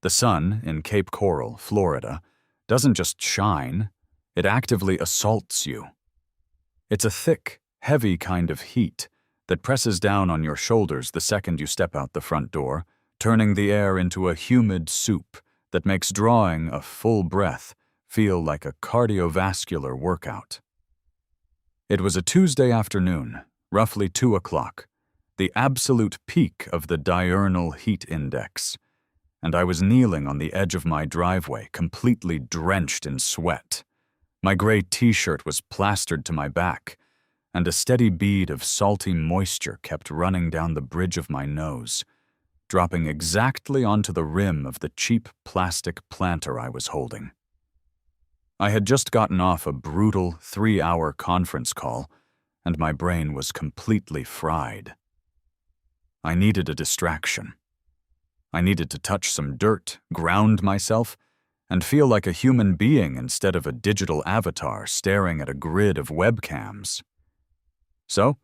The sun in Cape Coral, Florida, doesn't just shine, it actively assaults you. It's a thick, heavy kind of heat that presses down on your shoulders the second you step out the front door, turning the air into a humid soup that makes drawing a full breath feel like a cardiovascular workout. It was a Tuesday afternoon, roughly 2 o'clock, the absolute peak of the diurnal heat index, and I was kneeling on the edge of my driveway, completely drenched in sweat. My gray t-shirt was plastered to my back, and a steady bead of salty moisture kept running down the bridge of my nose, dropping exactly onto the rim of the cheap plastic planter I was holding. I had just gotten off a brutal 3-hour conference call, and my brain was completely fried. I needed a distraction. I needed to touch some dirt, ground myself, and feel like a human being instead of a digital avatar staring at a grid of webcams. So,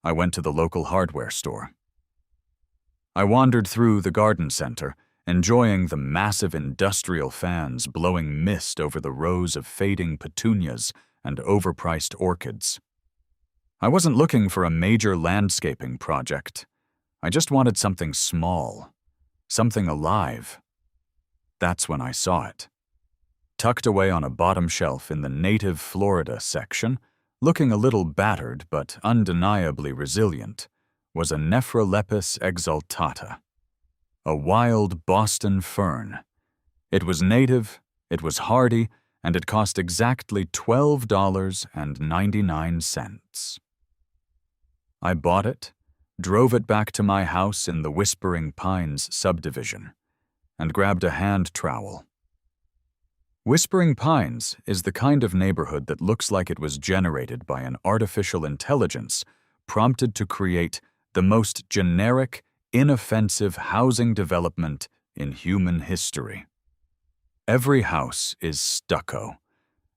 I went to the local hardware store. I wandered through the garden center, enjoying the massive industrial fans blowing mist over the rows of fading petunias and overpriced orchids. I wasn't looking for a major landscaping project. I just wanted something small, something alive. That's when I saw it. Tucked away on a bottom shelf in the native Florida section, looking a little battered but undeniably resilient, was a Nephrolepis exaltata, a wild Boston fern. It was native, it was hardy, and it cost exactly $12.99. I bought it, drove it back to my house in the Whispering Pines subdivision, and grabbed a hand trowel. Whispering Pines is the kind of neighborhood that looks like it was generated by an artificial intelligence prompted to create the most generic, inoffensive housing development in human history. Every house is stucco.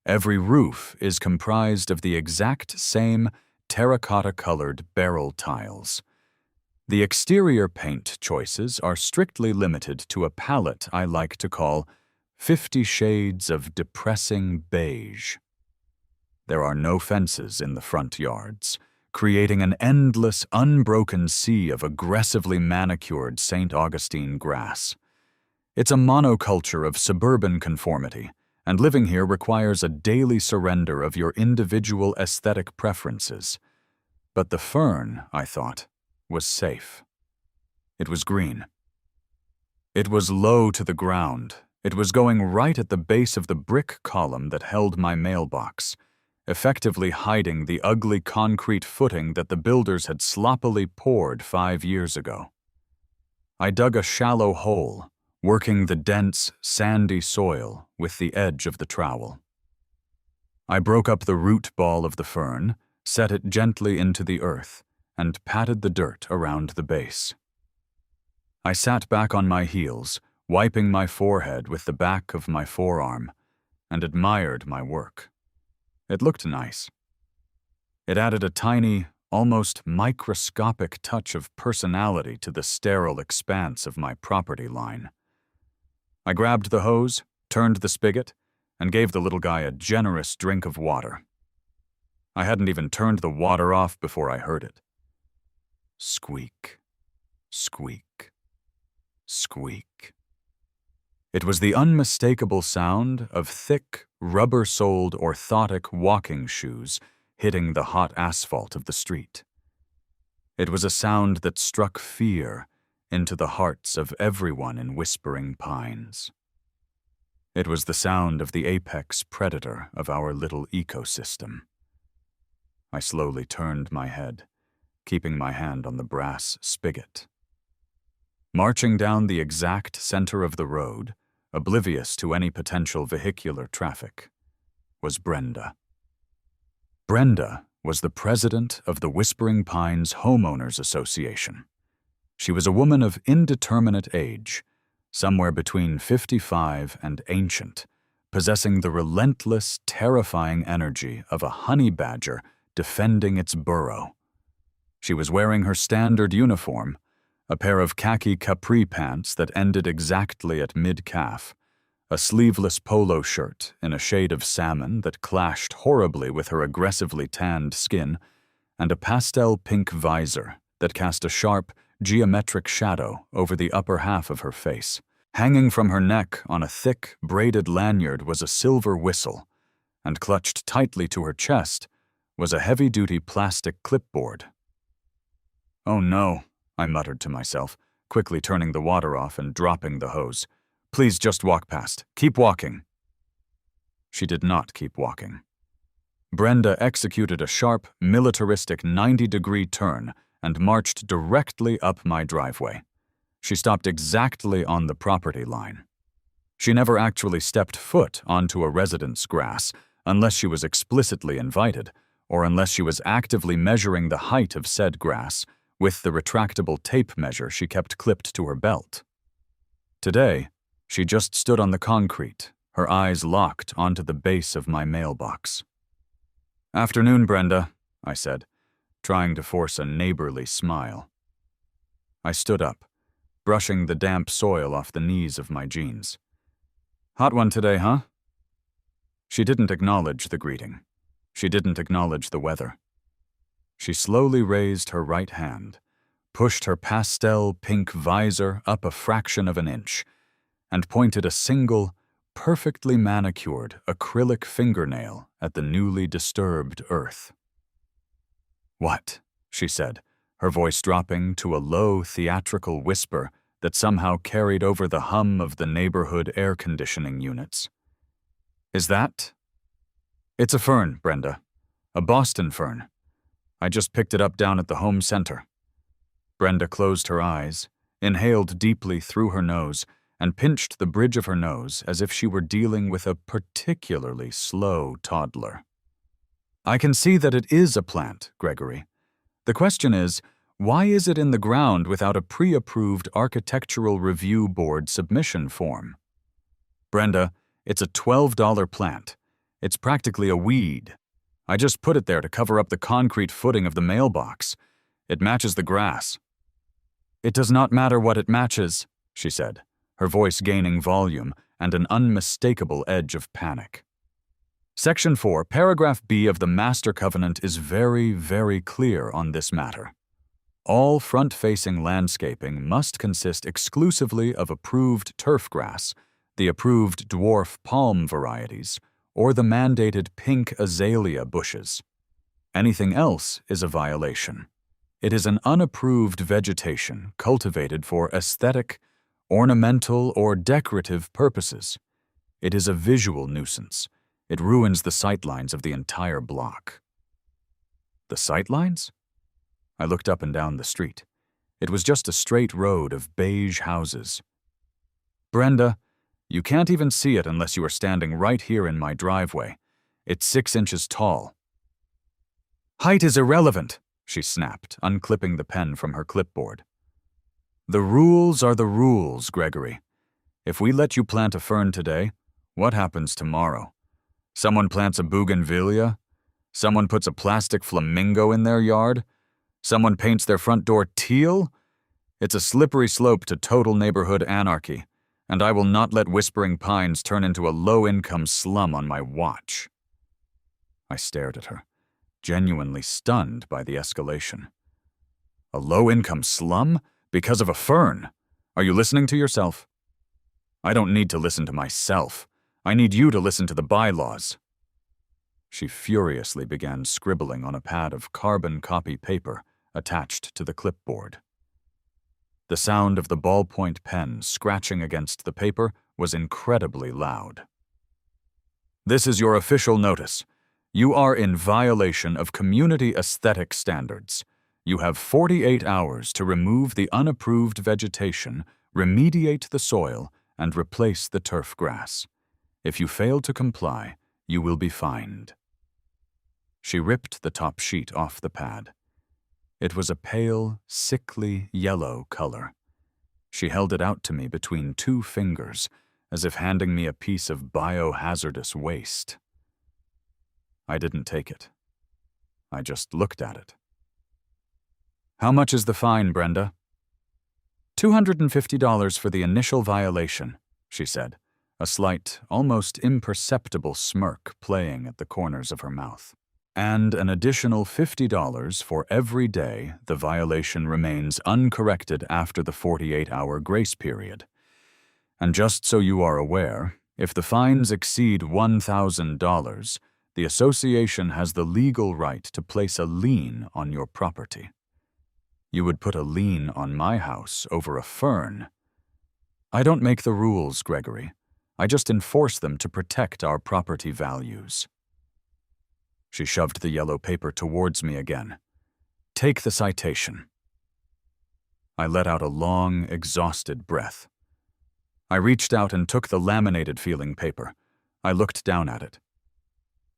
Every roof is comprised of the exact same terracotta-colored barrel tiles. The exterior paint choices are strictly limited to a palette I like to call 50 Shades of Depressing Beige. There are no fences in the front yards, creating an endless, unbroken sea of aggressively manicured St. Augustine grass. It's a monoculture of suburban conformity, and living here requires a daily surrender of your individual aesthetic preferences. But the fern, I thought, was safe. It was green. It was low to the ground. It was going right at the base of the brick column that held my mailbox, effectively hiding the ugly concrete footing that the builders had sloppily poured 5 years ago. I dug a shallow hole, working the dense, sandy soil with the edge of the trowel. I broke up the root ball of the fern, set it gently into the earth, and patted the dirt around the base. I sat back on my heels, wiping my forehead with the back of my forearm, and admired my work. It looked nice. It added a tiny, almost microscopic touch of personality to the sterile expanse of my property line. I grabbed the hose, turned the spigot, and gave the little guy a generous drink of water. I hadn't even turned the water off before I heard it. Squeak, squeak, squeak. It was the unmistakable sound of thick, rubber-soled orthotic walking shoes hitting the hot asphalt of the street. It was a sound that struck fear into the hearts of everyone in Whispering Pines. It was the sound of the apex predator of our little ecosystem. I slowly turned my head, keeping my hand on the brass spigot. Marching down the exact center of the road, oblivious to any potential vehicular traffic, was Brenda. Brenda was the president of the Whispering Pines Homeowners Association. She was a woman of indeterminate age, somewhere between 55 and ancient, possessing the relentless, terrifying energy of a honey badger defending its burrow. She was wearing her standard uniform, a pair of khaki capri pants that ended exactly at mid-calf, a sleeveless polo shirt in a shade of salmon that clashed horribly with her aggressively tanned skin, and a pastel pink visor that cast a sharp, geometric shadow over the upper half of her face. Hanging from her neck on a thick, braided lanyard was a silver whistle, and clutched tightly to her chest was a heavy-duty plastic clipboard. "Oh no," I muttered to myself, quickly turning the water off and dropping the hose. "Please just walk past. Keep walking." She did not keep walking. Brenda executed a sharp, militaristic 90-degree turn and marched directly up my driveway. She stopped exactly on the property line. She never actually stepped foot onto a resident's grass, unless she was explicitly invited, or unless she was actively measuring the height of said grass with the retractable tape measure she kept clipped to her belt. Today, she just stood on the concrete, her eyes locked onto the base of my mailbox. "Afternoon, Brenda," I said, trying to force a neighborly smile. I stood up, brushing the damp soil off the knees of my jeans. "Hot one today, huh?" She didn't acknowledge the greeting. She didn't acknowledge the weather. She slowly raised her right hand, pushed her pastel pink visor up a fraction of an inch, and pointed a single, perfectly manicured acrylic fingernail at the newly disturbed earth. "What?" she said, her voice dropping to a low, theatrical whisper that somehow carried over the hum of the neighborhood air conditioning units. "Is that?" "It's a fern, Brenda. A Boston fern. I just picked it up down at the home center." Brenda closed her eyes, inhaled deeply through her nose, and pinched the bridge of her nose as if she were dealing with a particularly slow toddler. "I can see that it is a plant, Gregory. The question is, why is it in the ground without a pre-approved architectural review board submission form?" "Brenda, it's a $12 plant. It's practically a weed. I just put it there to cover up the concrete footing of the mailbox. It matches the grass." "It does not matter what it matches," she said, her voice gaining volume and an unmistakable edge of panic. "Section 4, paragraph B of the Master Covenant is very, very clear on this matter. All front-facing landscaping must consist exclusively of approved turf grass, the approved dwarf palm varieties, or the mandated pink azalea bushes. Anything else is a violation. It is an unapproved vegetation cultivated for aesthetic, ornamental, or decorative purposes. It is a visual nuisance. It ruins the sightlines of the entire block." "The sightlines?" I looked up and down the street. It was just a straight road of beige houses. "Brenda, you can't even see it unless you are standing right here in my driveway. It's 6 inches tall." "Height is irrelevant," she snapped, unclipping the pen from her clipboard. "The rules are the rules, Gregory. If we let you plant a fern today, what happens tomorrow? Someone plants a bougainvillea? Someone puts a plastic flamingo in their yard? Someone paints their front door teal? It's a slippery slope to total neighborhood anarchy, and I will not let Whispering Pines turn into a low-income slum on my watch." I stared at her, genuinely stunned by the escalation. "A low-income slum? Because of a fern? Are you listening to yourself?" "I don't need to listen to myself. I need you to listen to the bylaws." She furiously began scribbling on a pad of carbon copy paper attached to the clipboard. The sound of the ballpoint pen scratching against the paper was incredibly loud. "This is your official notice. You are in violation of community aesthetic standards. You have 48 hours to remove the unapproved vegetation, remediate the soil, and replace the turf grass. If you fail to comply, you will be fined." She ripped the top sheet off the pad. It was a pale, sickly yellow color. She held it out to me between 2 fingers, as if handing me a piece of biohazardous waste. I didn't take it. I just looked at it. "How much is the fine, Brenda?" $250 for the initial violation, she said, a slight, almost imperceptible smirk playing at the corners of her mouth. And an additional $50 for every day the violation remains uncorrected after the 48-hour grace period. And just so you are aware, if the fines exceed $1,000, the association has the legal right to place a lien on your property. You would put a lien on my house over a fern. I don't make the rules, Gregory. I just enforce them to protect our property values. She shoved the yellow paper towards me again. Take the citation. I let out a long, exhausted breath. I reached out and took the laminated feeling paper. I looked down at it.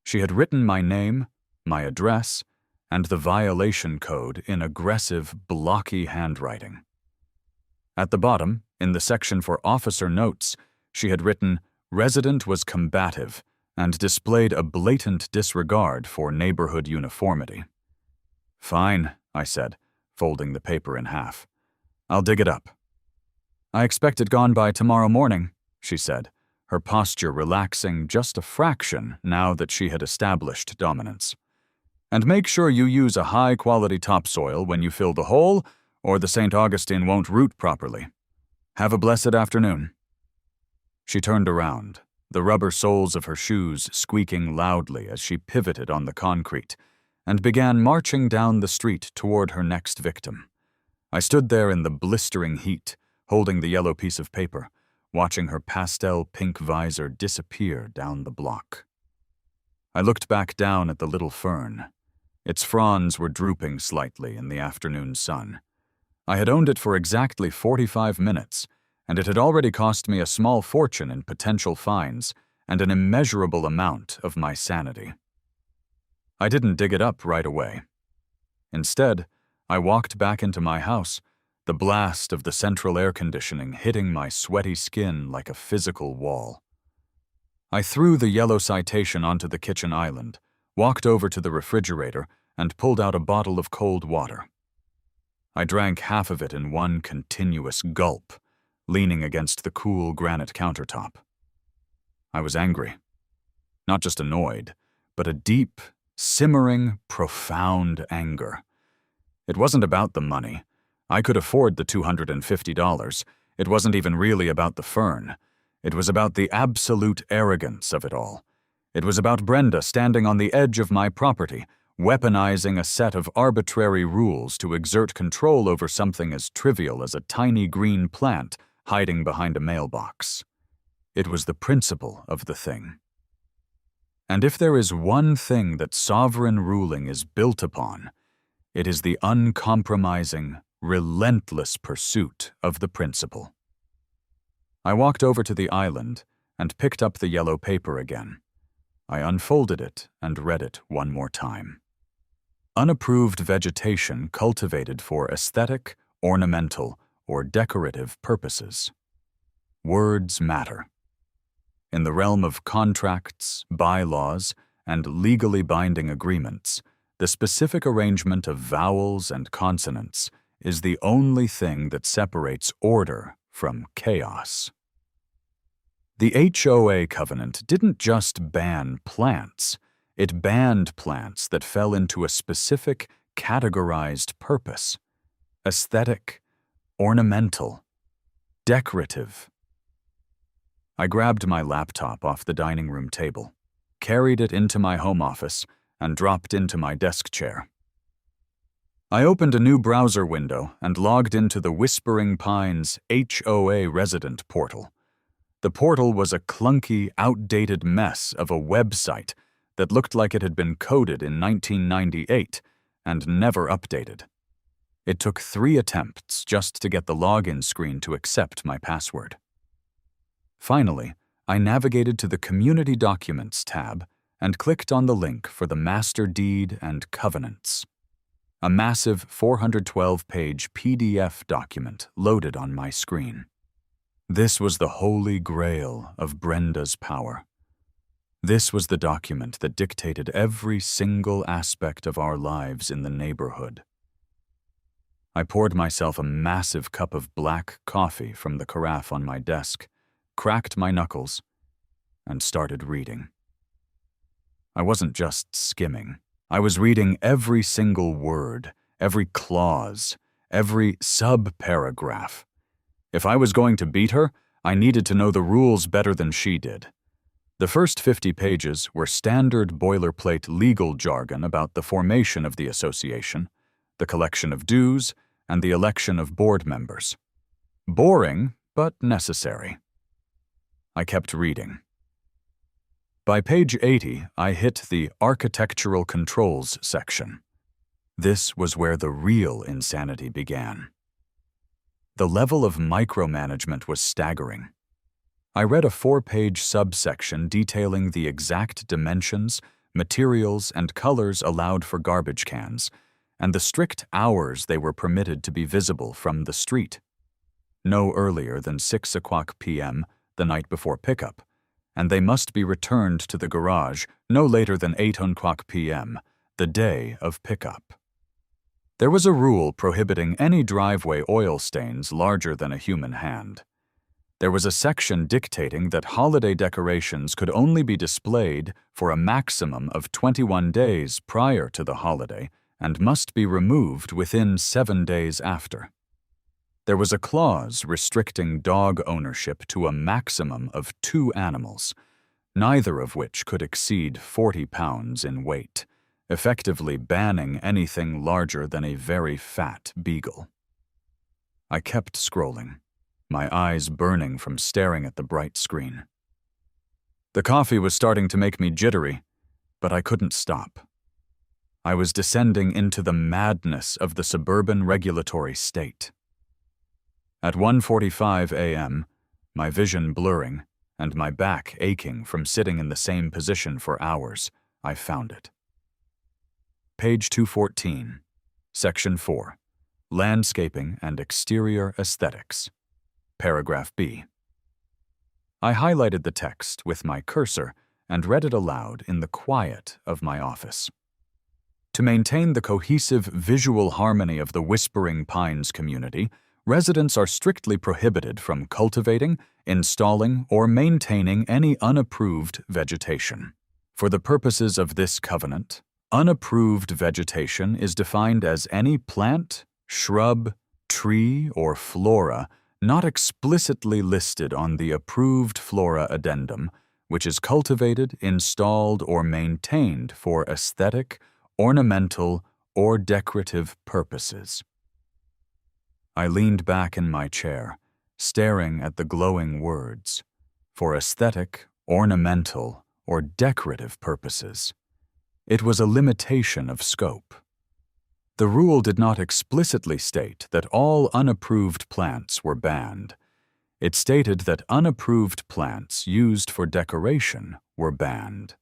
She had written my name, my address, and the violation code in aggressive, blocky handwriting. At the bottom, in the section for officer notes, she had written, "Resident was combative," and displayed a blatant disregard for neighborhood uniformity. "Fine," I said, folding the paper in half. "I'll dig it up." "I expect it gone by tomorrow morning," she said, her posture relaxing just a fraction now that she had established dominance. "And make sure you use a high-quality topsoil when you fill the hole, or the St. Augustine won't root properly. Have a blessed afternoon." She turned around, the rubber soles of her shoes squeaking loudly as she pivoted on the concrete, and began marching down the street toward her next victim. I stood there in the blistering heat, holding the yellow piece of paper, watching her pastel pink visor disappear down the block. I looked back down at the little fern. Its fronds were drooping slightly in the afternoon sun. I had owned it for exactly 45 minutes, and it had already cost me a small fortune in potential fines and an immeasurable amount of my sanity. I didn't dig it up right away. Instead, I walked back into my house, the blast of the central air conditioning hitting my sweaty skin like a physical wall. I threw the yellow citation onto the kitchen island, walked over to the refrigerator, and pulled out a bottle of cold water. I drank half of it in one continuous gulp, leaning against the cool granite countertop. I was angry. Not just annoyed, but a deep, simmering, profound anger. It wasn't about the money. I could afford the $250. It wasn't even really about the fern. It was about the absolute arrogance of it all. It was about Brenda standing on the edge of my property, weaponizing a set of arbitrary rules to exert control over something as trivial as a tiny green plant hiding behind a mailbox. It was the principle of the thing. And if there is one thing that sovereign ruling is built upon, it is the uncompromising, relentless pursuit of the principle. I walked over to the island and picked up the yellow paper again. I unfolded it and read it one more time. Unapproved vegetation cultivated for aesthetic, ornamental, or decorative purposes. Words matter. In the realm of contracts, bylaws, and legally binding agreements, the specific arrangement of vowels and consonants is the only thing that separates order from chaos. The HOA covenant didn't just ban plants, it banned plants that fell into a specific, categorized purpose: aesthetic, ornamental, decorative. I grabbed my laptop off the dining room table, carried it into my home office, and dropped into my desk chair. I opened a new browser window and logged into the Whispering Pines HOA resident portal. The portal was a clunky, outdated mess of a website that looked like it had been coded in 1998 and never updated. It took 3 attempts just to get the login screen to accept my password. Finally, I navigated to the Community Documents tab and clicked on the link for the Master Deed and Covenants. A massive 412-page PDF document loaded on my screen. This was the holy grail of Brenda's power. This was the document that dictated every single aspect of our lives in the neighborhood. I poured myself a massive cup of black coffee from the carafe on my desk, cracked my knuckles, and started reading. I wasn't just skimming. I was reading every single word, every clause, every sub-paragraph. If I was going to beat her, I needed to know the rules better than she did. The first 50 pages were standard boilerplate legal jargon about the formation of the association, the collection of dues, and the election of board members. Boring, but necessary. I kept reading. By page 80, I hit the architectural controls section. This was where the real insanity began. The level of micromanagement was staggering. I read a 4-page subsection detailing the exact dimensions, materials, and colors allowed for garbage cans, and the strict hours they were permitted to be visible from the street. No earlier than 6:00 p.m. the night before pickup, and they must be returned to the garage no later than 8:00 p.m., the day of pickup. There was a rule prohibiting any driveway oil stains larger than a human hand. There was a section dictating that holiday decorations could only be displayed for a maximum of 21 days prior to the holiday and must be removed within 7 days after. There was a clause restricting dog ownership to a maximum of 2 animals, neither of which could exceed 40 pounds in weight, effectively banning anything larger than a very fat beagle. I kept scrolling, my eyes burning from staring at the bright screen. The coffee was starting to make me jittery, but I couldn't stop. I was descending into the madness of the suburban regulatory state. At 1:45 a.m., my vision blurring and my back aching from sitting in the same position for hours, I found it. Page 214, Section 4, Landscaping and Exterior Aesthetics, Paragraph B. I highlighted the text with my cursor and read it aloud in the quiet of my office. To maintain the cohesive visual harmony of the Whispering Pines community, residents are strictly prohibited from cultivating, installing, or maintaining any unapproved vegetation. For the purposes of this covenant, unapproved vegetation is defined as any plant, shrub, tree, or flora not explicitly listed on the approved flora addendum, which is cultivated, installed, or maintained for aesthetic, ornamental, or decorative purposes. I leaned back in my chair, staring at the glowing words, for aesthetic, ornamental, or decorative purposes. It was a limitation of scope. The rule did not explicitly state that all unapproved plants were banned. It stated that unapproved plants used for decoration were banned.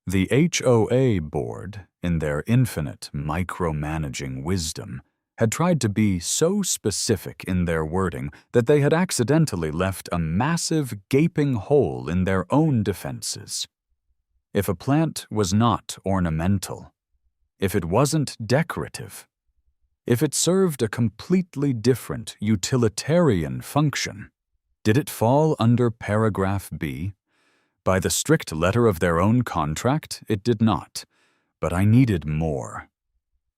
The HOA board, in their infinite micromanaging wisdom, had tried to be so specific in their wording that they had accidentally left a massive gaping hole in their own defenses. If a plant was not ornamental, if it wasn't decorative, if it served a completely different utilitarian function, did it fall under paragraph B? By the strict letter of their own contract, it did not, but I needed more.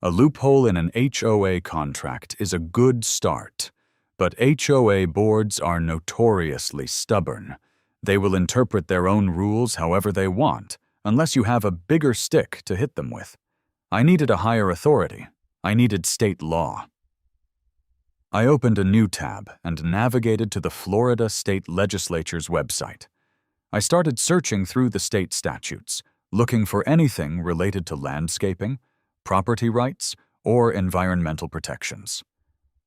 A loophole in an HOA contract is a good start, but HOA boards are notoriously stubborn. They will interpret their own rules however they want, unless you have a bigger stick to hit them with. I needed a higher authority. I needed state law. I opened a new tab and navigated to the Florida State Legislature's website. I started searching through the state statutes, looking for anything related to landscaping, property rights, or environmental protections.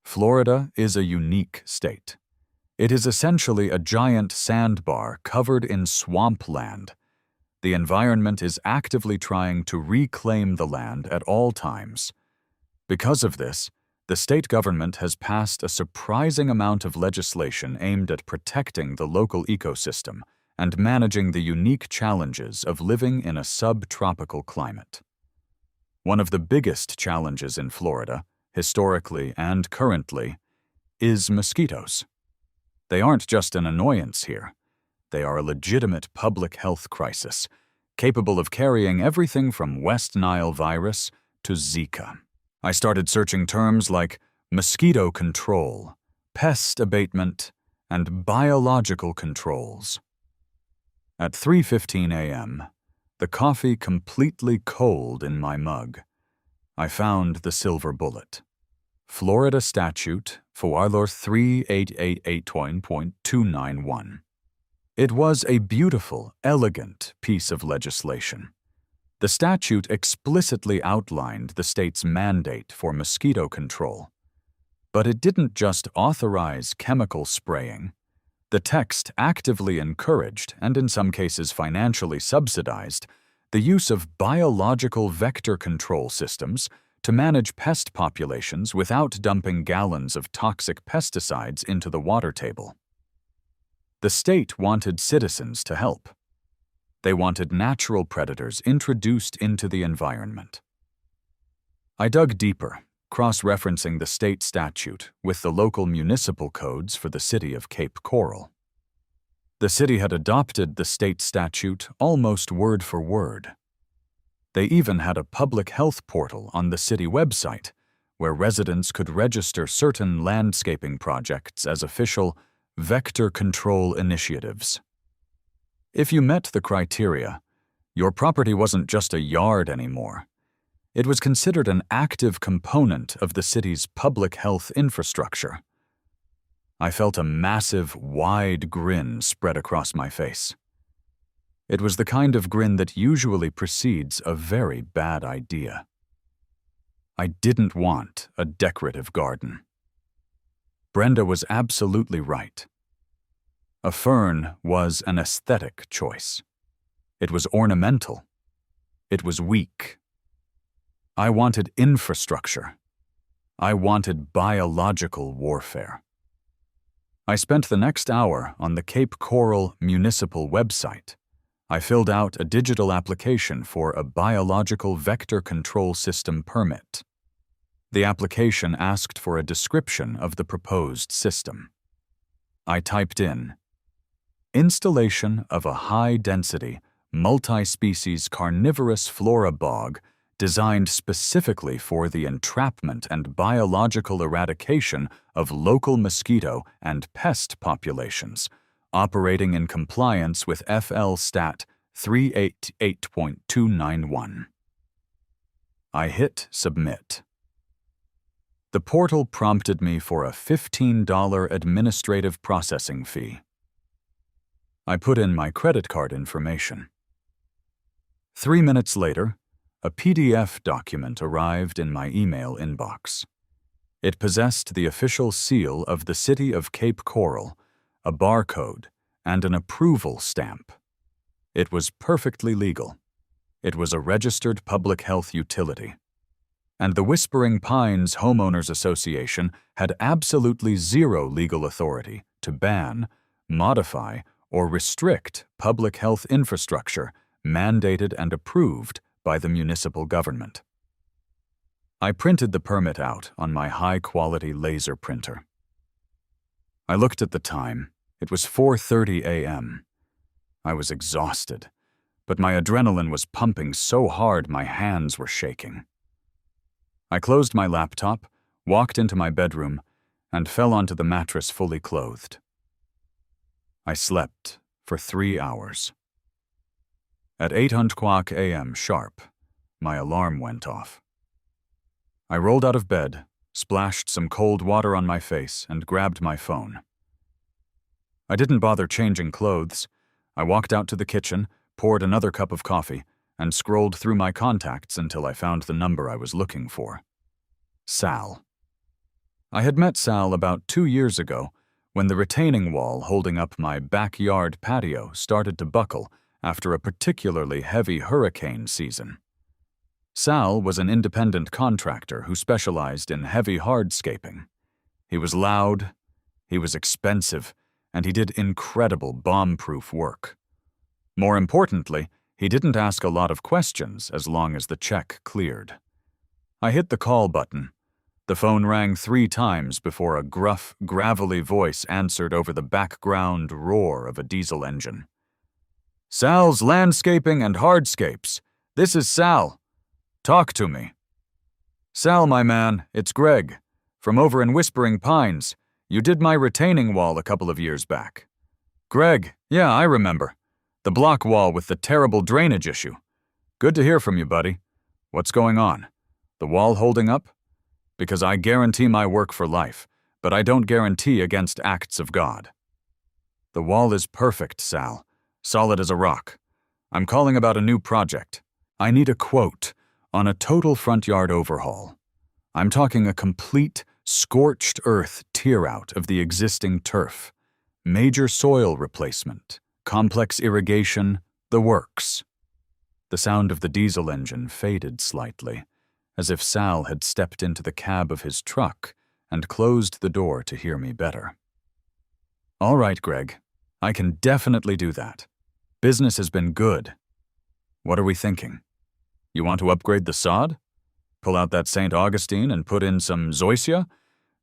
Florida is a unique state. It is essentially a giant sandbar covered in swampland. The environment is actively trying to reclaim the land at all times. Because of this, the state government has passed a surprising amount of legislation aimed at protecting the local ecosystem and managing the unique challenges of living in a subtropical climate. One of the biggest challenges in Florida, historically and currently, is mosquitoes. They aren't just an annoyance here. They are a legitimate public health crisis, capable of carrying everything from West Nile virus to Zika. I started searching terms like mosquito control, pest abatement, and biological controls. At 3:15 a.m., the coffee completely cold in my mug, I found the silver bullet. Florida Statute Forlor 3888.291. It was a beautiful, elegant piece of legislation. The statute explicitly outlined the state's mandate for mosquito control. But it didn't just authorize chemical spraying. The text actively encouraged, and in some cases financially subsidized, the use of biological vector control systems to manage pest populations without dumping gallons of toxic pesticides into the water table. The state wanted citizens to help. They wanted natural predators introduced into the environment. I dug deeper, cross-referencing the state statute with the local municipal codes for the city of Cape Coral. The city had adopted the state statute almost word for word. They even had a public health portal on the city website where residents could register certain landscaping projects as official vector control initiatives. If you met the criteria, your property wasn't just a yard anymore. It was considered an active component of the city's public health infrastructure. I felt a massive, wide grin spread across my face. It was the kind of grin that usually precedes a very bad idea. I didn't want a decorative garden. Brenda was absolutely right. A fern was an aesthetic choice. It was ornamental. It was weak. I wanted infrastructure. I wanted biological warfare. I spent the next hour on the Cape Coral municipal website. I filled out a digital application for a biological vector control system permit. The application asked for a description of the proposed system. I typed in, installation of a high-density, multi-species carnivorous flora bog designed specifically for the entrapment and biological eradication of local mosquito and pest populations, operating in compliance with FL Stat 388.291. I hit submit. The portal prompted me for a $15 administrative processing fee. I put in my credit card information. 3 minutes later, a PDF document arrived in my email inbox. It possessed the official seal of the City of Cape Coral, a barcode, and an approval stamp. It was perfectly legal. It was a registered public health utility. And the Whispering Pines Homeowners Association had absolutely zero legal authority to ban, modify, or restrict public health infrastructure mandated and approved by the municipal government. I printed the permit out on my high-quality laser printer. I looked at the time. It was 4:30 a.m. I was exhausted, but my adrenaline was pumping so hard my hands were shaking. I closed my laptop, walked into my bedroom, and fell onto the mattress fully clothed. I slept for 3 hours. At 8:00 a.m. sharp, my alarm went off. I rolled out of bed, splashed some cold water on my face, and grabbed my phone. I didn't bother changing clothes. I walked out to the kitchen, poured another cup of coffee, and scrolled through my contacts until I found the number I was looking for. Sal. I had met Sal about 2 years ago when the retaining wall holding up my backyard patio started to buckle after a particularly heavy hurricane season. Sal was an independent contractor who specialized in heavy hardscaping. He was loud, he was expensive, and he did incredible bomb-proof work. More importantly, he didn't ask a lot of questions as long as the check cleared. I hit the call button. The phone rang 3 times before a gruff, gravelly voice answered over the background roar of a diesel engine. "Sal's Landscaping and Hardscapes. This is Sal. Talk to me." "Sal, my man, it's Greg. From over in Whispering Pines. You did my retaining wall a couple of years back." "Greg, yeah, I remember. The block wall with the terrible drainage issue. Good to hear from you, buddy. What's going on? The wall holding up? Because I guarantee my work for life, but I don't guarantee against acts of God." "The wall is perfect, Sal. Solid as a rock. I'm calling about a new project. I need a quote on a total front yard overhaul. I'm talking a complete, scorched earth tear-out of the existing turf, major soil replacement, complex irrigation, the works." The sound of the diesel engine faded slightly, as if Sal had stepped into the cab of his truck and closed the door to hear me better. "All right, Greg. I can definitely do that. Business has been good. What are we thinking? You want to upgrade the sod? Pull out that St. Augustine and put in some zoysia?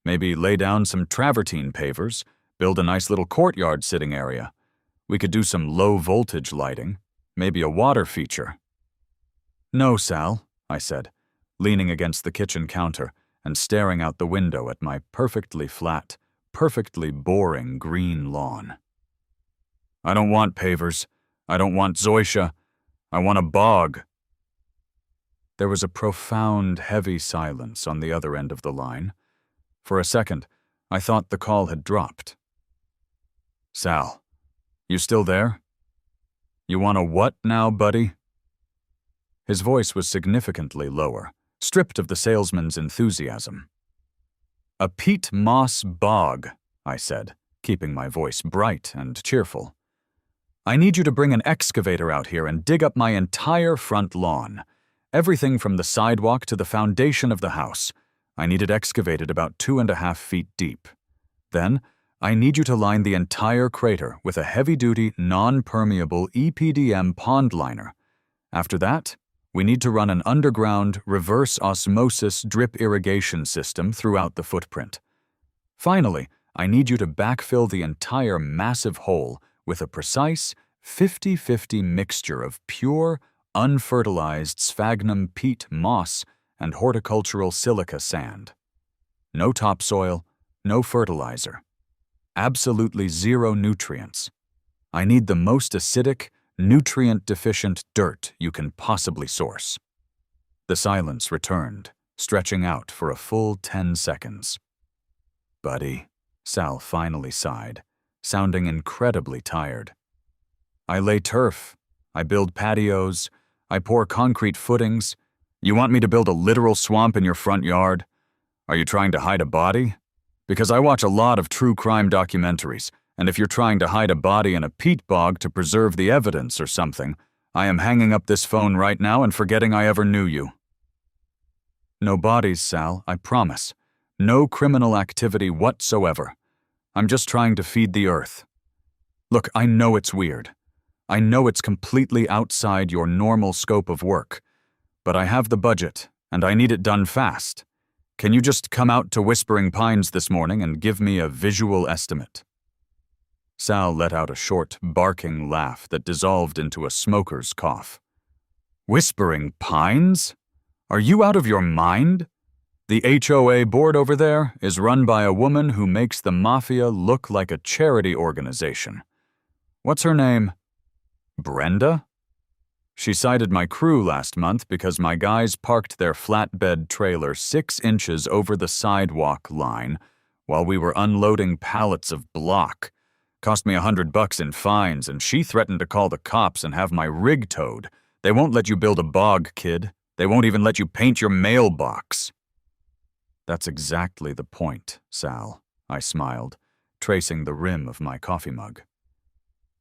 Maybe lay down some travertine pavers, build a nice little courtyard sitting area. We could do some low-voltage lighting, maybe a water feature." "No, Sal," I said, leaning against the kitchen counter and staring out the window at my perfectly flat, perfectly boring green lawn. "I don't want pavers. I don't want zoysia. I want a bog." There was a profound, heavy silence on the other end of the line. For a second, I thought the call had dropped. "Sal, you still there? You want a what now, buddy?" His voice was significantly lower, stripped of the salesman's enthusiasm. "A peat moss bog," I said, keeping my voice bright and cheerful. "I need you to bring an excavator out here and dig up my entire front lawn. Everything from the sidewalk to the foundation of the house. I need it excavated about 2.5 feet deep. Then, I need you to line the entire crater with a heavy-duty, non-permeable EPDM pond liner. After that, we need to run an underground, reverse osmosis drip irrigation system throughout the footprint. Finally, I need you to backfill the entire massive hole with a precise 50-50 mixture of pure, unfertilized sphagnum peat moss and horticultural silica sand. No topsoil, no fertilizer. Absolutely zero nutrients. I need the most acidic, nutrient-deficient dirt you can possibly source." The silence returned, stretching out for a full 10 seconds. "Buddy," Sal finally sighed, sounding incredibly tired. "I lay turf. I build patios. I pour concrete footings. You want me to build a literal swamp in your front yard? Are you trying to hide a body? Because I watch a lot of true crime documentaries, and if you're trying to hide a body in a peat bog to preserve the evidence or something, I am hanging up this phone right now and forgetting I ever knew you." "No bodies, Sal, I promise. No criminal activity whatsoever. I'm just trying to feed the earth. Look, I know it's weird. I know it's completely outside your normal scope of work, but I have the budget, and I need it done fast. Can you just come out to Whispering Pines this morning and give me a visual estimate?" Sal let out a short, barking laugh that dissolved into a smoker's cough. "Whispering Pines? Are you out of your mind? The HOA board over there is run by a woman who makes the mafia look like a charity organization. What's her name? Brenda? She cited my crew last month because my guys parked their flatbed trailer 6 inches over the sidewalk line while we were unloading pallets of block. Cost me $100 in fines, and she threatened to call the cops and have my rig towed. They won't let you build a bog, kid. They won't even let you paint your mailbox." "That's exactly the point, Sal," I smiled, tracing the rim of my coffee mug.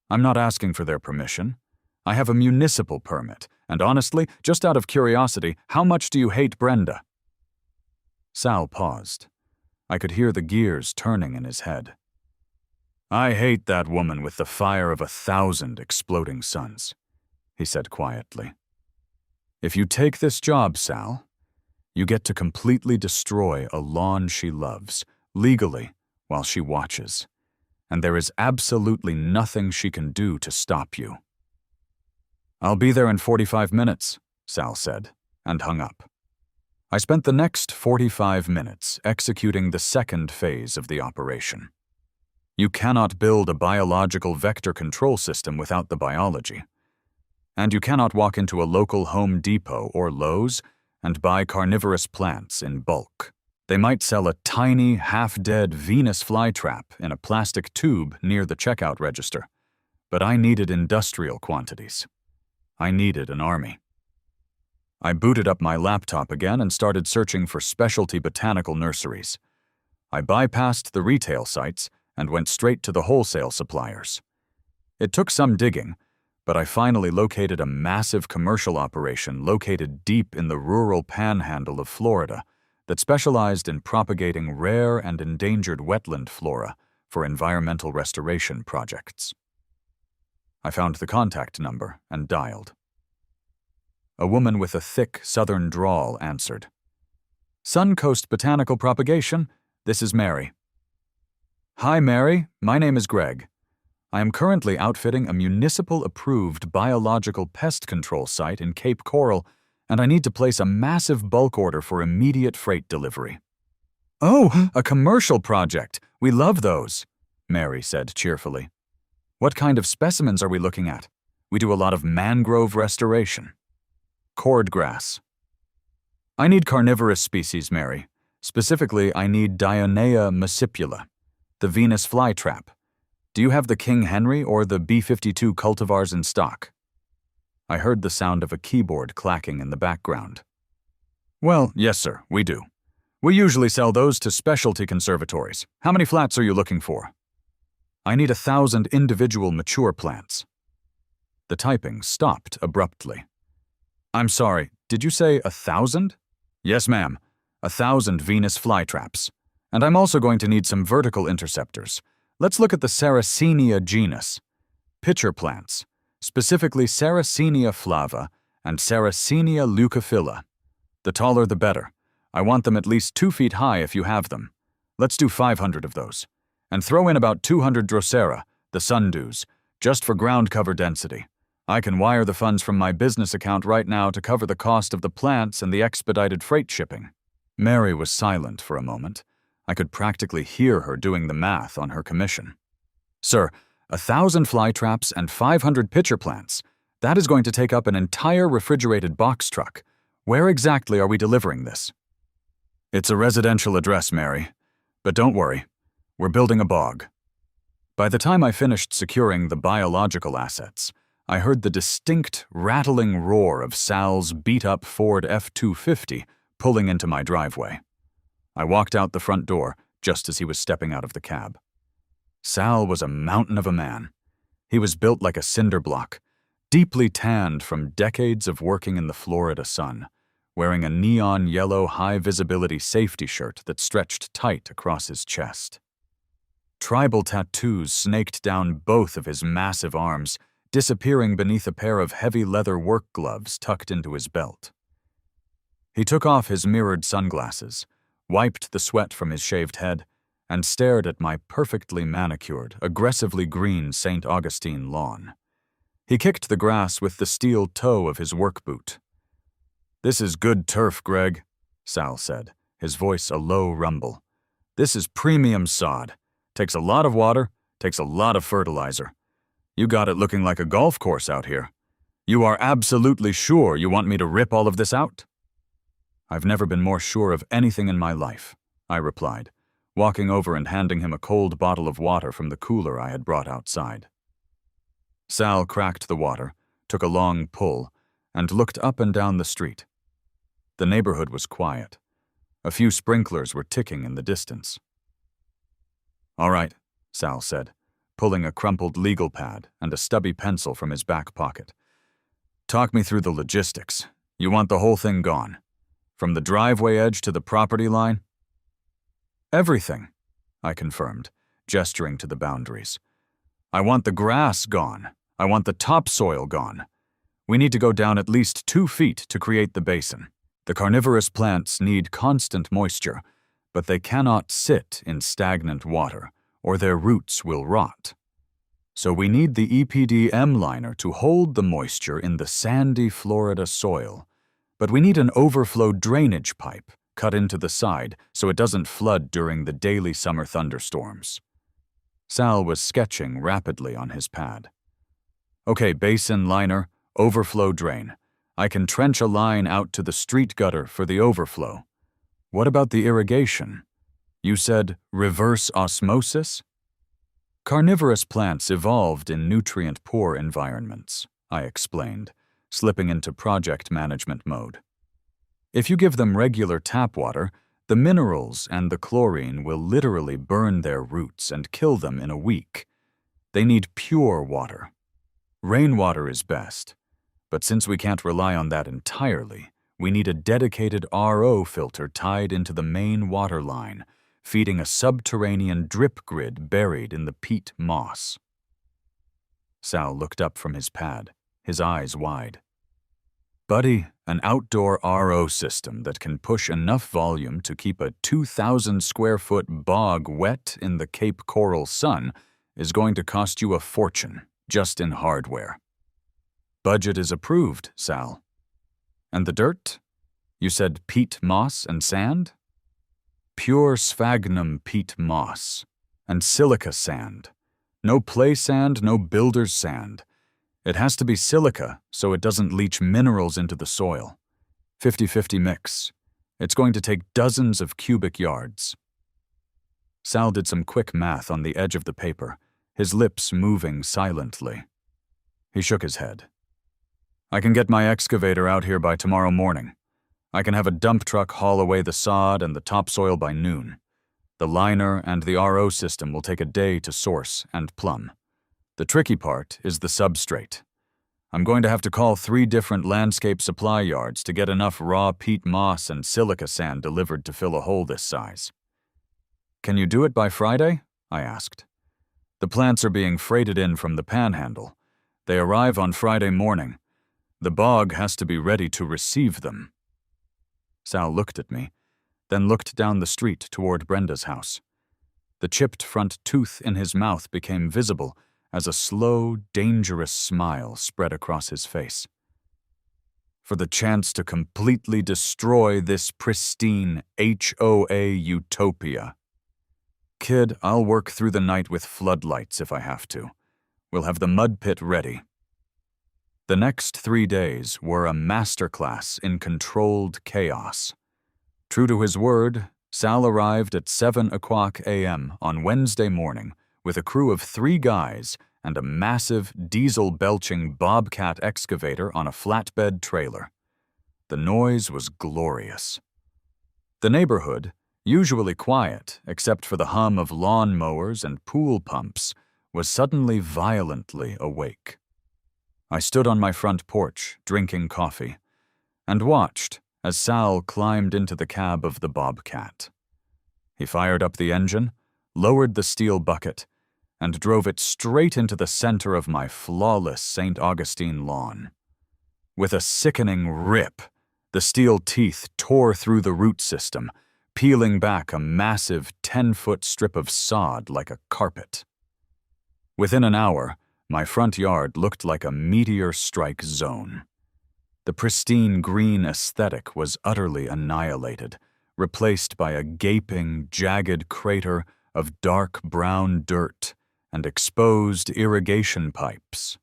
"I'm not asking for their permission. I have a municipal permit, and honestly, just out of curiosity, how much do you hate Brenda?" Sal paused. I could hear the gears turning in his head. "I hate that woman with the fire of 1,000 exploding suns," he said quietly. "If you take this job, Sal, You get to completely destroy a lawn she loves, legally, while she watches. And there is absolutely nothing she can do to stop you. "I'll be there in 45 minutes, Sal said, and hung up. I spent the next 45 minutes executing the second phase of the operation. You cannot build a biological vector control system without the biology. And you cannot walk into a local Home Depot or Lowe's and buy carnivorous plants in bulk. They might sell a tiny, half-dead Venus flytrap in a plastic tube near the checkout register, but I needed industrial quantities. I needed an army. I booted up my laptop again and started searching for specialty botanical nurseries. I bypassed the retail sites and went straight to the wholesale suppliers. It took some digging, but I finally located a massive commercial operation located deep in the rural panhandle of Florida that specialized in propagating rare and endangered wetland flora for environmental restoration projects. I found the contact number and dialed. A woman with a thick southern drawl answered. "Suncoast Botanical Propagation, this is Mary." "Hi, Mary. My name is Greg. I am currently outfitting a municipal-approved biological pest control site in Cape Coral, and I need to place a massive bulk order for immediate freight delivery." "Oh, a commercial project. We love those," Mary said cheerfully. "What kind of specimens are we looking at? We do a lot of mangrove restoration." "Cordgrass." "I need carnivorous species, Mary. Specifically, I need Dionea muscipula, the Venus flytrap. Do you have the King Henry or the B52 cultivars in stock?" I heard the sound of a keyboard clacking in the background. "Well, yes, sir, we do. We usually sell those to specialty conservatories. How many flats are you looking for?" "I need 1,000 individual mature plants." The typing stopped abruptly. "I'm sorry, did you say 1,000? "Yes, ma'am, 1,000 Venus flytraps. And I'm also going to need some vertical interceptors. Let's look at the Sarracenia genus. Pitcher plants, specifically Sarracenia flava and Sarracenia leucophila. The taller the better. I want them at least 2 feet high if you have them. Let's do 500 of those. And throw in about 200 Drosera, the sundews, just for ground cover density. I can wire the funds from my business account right now to cover the cost of the plants and the expedited freight shipping." Mary was silent for a moment. I could practically hear her doing the math on her commission. "Sir, 1,000 flytraps and 500 pitcher plants. That is going to take up an entire refrigerated box truck. Where exactly are we delivering this?" "It's a residential address, Mary. But don't worry. We're building a bog." By the time I finished securing the biological assets, I heard the distinct, rattling roar of Sal's beat-up Ford F-250 pulling into my driveway. I walked out the front door just as he was stepping out of the cab. Sal was a mountain of a man. He was built like a cinder block, deeply tanned from decades of working in the Florida sun, wearing a neon yellow high-visibility safety shirt that stretched tight across his chest. Tribal tattoos snaked down both of his massive arms, disappearing beneath a pair of heavy leather work gloves tucked into his belt. He took off his mirrored sunglasses, wiped the sweat from his shaved head, and stared at my perfectly manicured, aggressively green St. Augustine lawn. He kicked the grass with the steel toe of his work boot. "This is good turf, Greg," Sal said, his voice a low rumble. "This is premium sod. Takes a lot of water, takes a lot of fertilizer. You got it looking like a golf course out here. You are absolutely sure you want me to rip all of this out?" "I've never been more sure of anything in my life," I replied, walking over and handing him a cold bottle of water from the cooler I had brought outside. Sal cracked the water, took a long pull, and looked up and down the street. The neighborhood was quiet. A few sprinklers were ticking in the distance. "All right," Sal said, pulling a crumpled legal pad and a stubby pencil from his back pocket. "Talk me through the logistics. You want the whole thing gone? From the driveway edge to the property line?" "Everything," I confirmed, gesturing to the boundaries. "I want the grass gone. I want the topsoil gone. We need to go down at least 2 feet to create the basin. The carnivorous plants need constant moisture, but they cannot sit in stagnant water, or their roots will rot. So we need the EPDM liner to hold the moisture in the sandy Florida soil, but we need an overflow drainage pipe cut into the side so it doesn't flood during the daily summer thunderstorms. Sal was sketching rapidly on his pad. Okay, basin liner, overflow drain. I can trench a line out to the street gutter for the overflow. What about the irrigation? You said reverse osmosis? Carnivorous plants evolved in nutrient-poor environments, I explained, slipping into project management mode. If you give them regular tap water, the minerals and the chlorine will literally burn their roots and kill them in a week. They need pure water. Rainwater is best, but since we can't rely on that entirely, we need a dedicated RO filter tied into the main water line, feeding a subterranean drip grid buried in the peat moss. Sal looked up from his pad, his eyes wide. Buddy, an outdoor RO system that can push enough volume to keep a 2,000-square-foot bog wet in the Cape Coral sun is going to cost you a fortune, just in hardware. Budget is approved, Sal. And the dirt? You said peat moss and sand? Pure sphagnum peat moss and silica sand. No play sand, no builder's sand. It has to be silica so it doesn't leach minerals into the soil. 50-50 mix. It's going to take dozens of cubic yards. Sal did some quick math on the edge of the paper, his lips moving silently. He shook his head. I can get my excavator out here by tomorrow morning. I can have a dump truck haul away the sod and the topsoil by noon. The liner and the RO system will take a day to source and plumb. The tricky part is the substrate. I'm going to have to call 3 different landscape supply yards to get enough raw peat moss and silica sand delivered to fill a hole this size. Can you do it by Friday? I asked. The plants are being freighted in from the Panhandle. They arrive on Friday morning. The bog has to be ready to receive them. Sal looked at me, then looked down the street toward Brenda's house. The chipped front tooth in his mouth became visible as a slow, dangerous smile spread across his face. For the chance to completely destroy this pristine HOA utopia. Kid, I'll work through the night with floodlights if I have to. We'll have the mud pit ready. The next 3 days were a masterclass in controlled chaos. True to his word, Sal arrived at 7:00 a.m. on Wednesday morning with a crew of 3 guys and a massive diesel-belching bobcat excavator on a flatbed trailer. The noise was glorious. The neighborhood, usually quiet except for the hum of lawn mowers and pool pumps, was suddenly violently awake. I stood on my front porch, drinking coffee, and watched as Sal climbed into the cab of the bobcat. He fired up the engine, lowered the steel bucket, and drove it straight into the center of my flawless St. Augustine lawn. With a sickening rip, the steel teeth tore through the root system, peeling back a massive 10-foot strip of sod like a carpet. Within an hour, my front yard looked like a meteor strike zone. The pristine green aesthetic was utterly annihilated, replaced by a gaping, jagged crater of dark brown dirt and exposed irrigation pipes.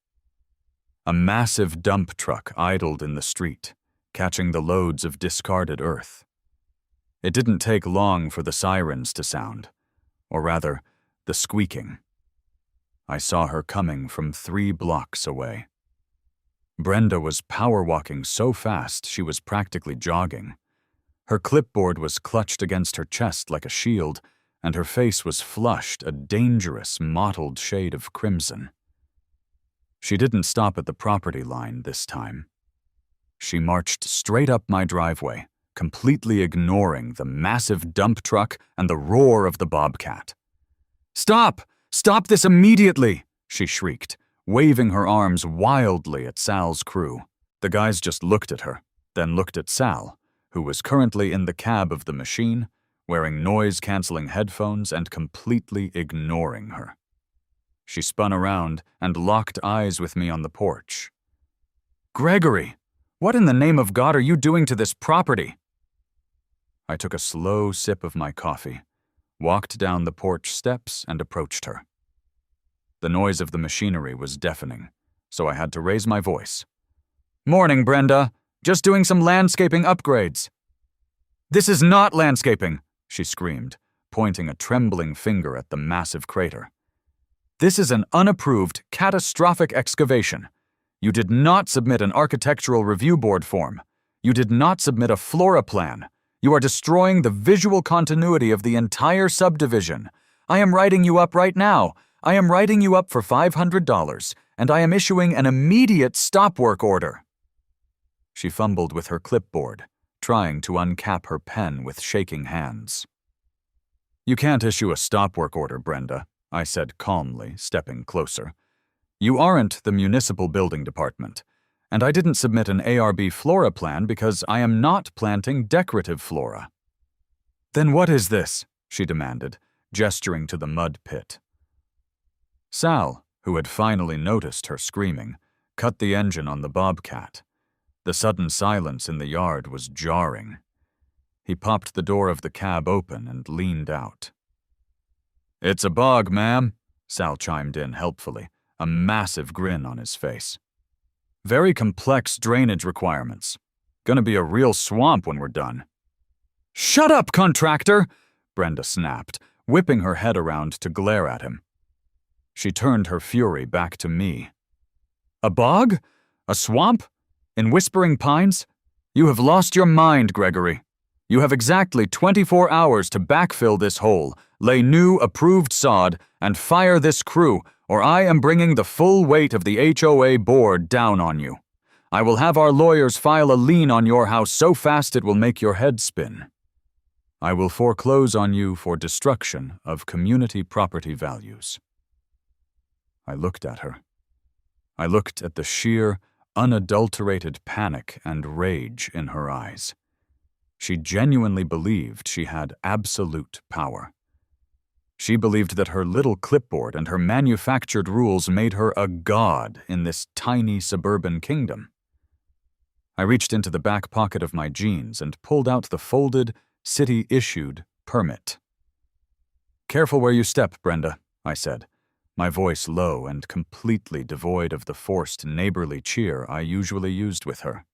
A massive dump truck idled in the street, catching the loads of discarded earth. It didn't take long for the sirens to sound, or rather, the squeaking. I saw her coming from 3 blocks away. Brenda was power-walking so fast she was practically jogging. Her clipboard was clutched against her chest like a shield, and her face was flushed a dangerous, mottled shade of crimson. She didn't stop at the property line this time. She marched straight up my driveway, completely ignoring the massive dump truck and the roar of the bobcat. "Stop! Stop this immediately!" she shrieked, waving her arms wildly at Sal's crew. The guys just looked at her, then looked at Sal, who was currently in the cab of the machine, wearing noise-canceling headphones and completely ignoring her. She spun around and locked eyes with me on the porch. "Gregory, what in the name of God are you doing to this property?" I took a slow sip of my coffee, walked down the porch steps, and approached her. The noise of the machinery was deafening, so I had to raise my voice. "Morning, Brenda. Just doing some landscaping upgrades." "This is not landscaping," she screamed, pointing a trembling finger at the massive crater. "This is an unapproved, catastrophic excavation. You did not submit an architectural review board form. You did not submit a flora plan. You are destroying the visual continuity of the entire subdivision. I am writing you up right now. I am writing you up for $500, and I am issuing an immediate stop work order." She fumbled with her clipboard, trying to uncap her pen with shaking hands. "You can't issue a stop work order, Brenda," I said calmly, stepping closer. "You aren't the municipal building department, and I didn't submit an ARB flora plan because I am not planting decorative flora." "Then what is this?" she demanded, gesturing to the mud pit. Sal, who had finally noticed her screaming, cut the engine on the bobcat. The sudden silence in the yard was jarring. He popped the door of the cab open and leaned out. "It's a bog, ma'am," Sal chimed in helpfully, a massive grin on his face. "Very complex drainage requirements. Gonna be a real swamp when we're done." "Shut up, contractor!" Brenda snapped, whipping her head around to glare at him. She turned her fury back to me. "A bog? A swamp? In Whispering Pines? You have lost your mind, Gregory. You have exactly 24 hours to backfill this hole, lay new approved sod, and fire this crew, or I am bringing the full weight of the HOA board down on you. I will have our lawyers file a lien on your house so fast it will make your head spin. I will foreclose on you for destruction of community property values." I looked at her. I looked at the sheer, unadulterated panic and rage in her eyes. She genuinely believed she had absolute power. She believed that her little clipboard and her manufactured rules made her a god in this tiny suburban kingdom. I reached into the back pocket of my jeans and pulled out the folded, city-issued permit. "Careful where you step, Brenda," I said, my voice low and completely devoid of the forced neighborly cheer I usually used with her.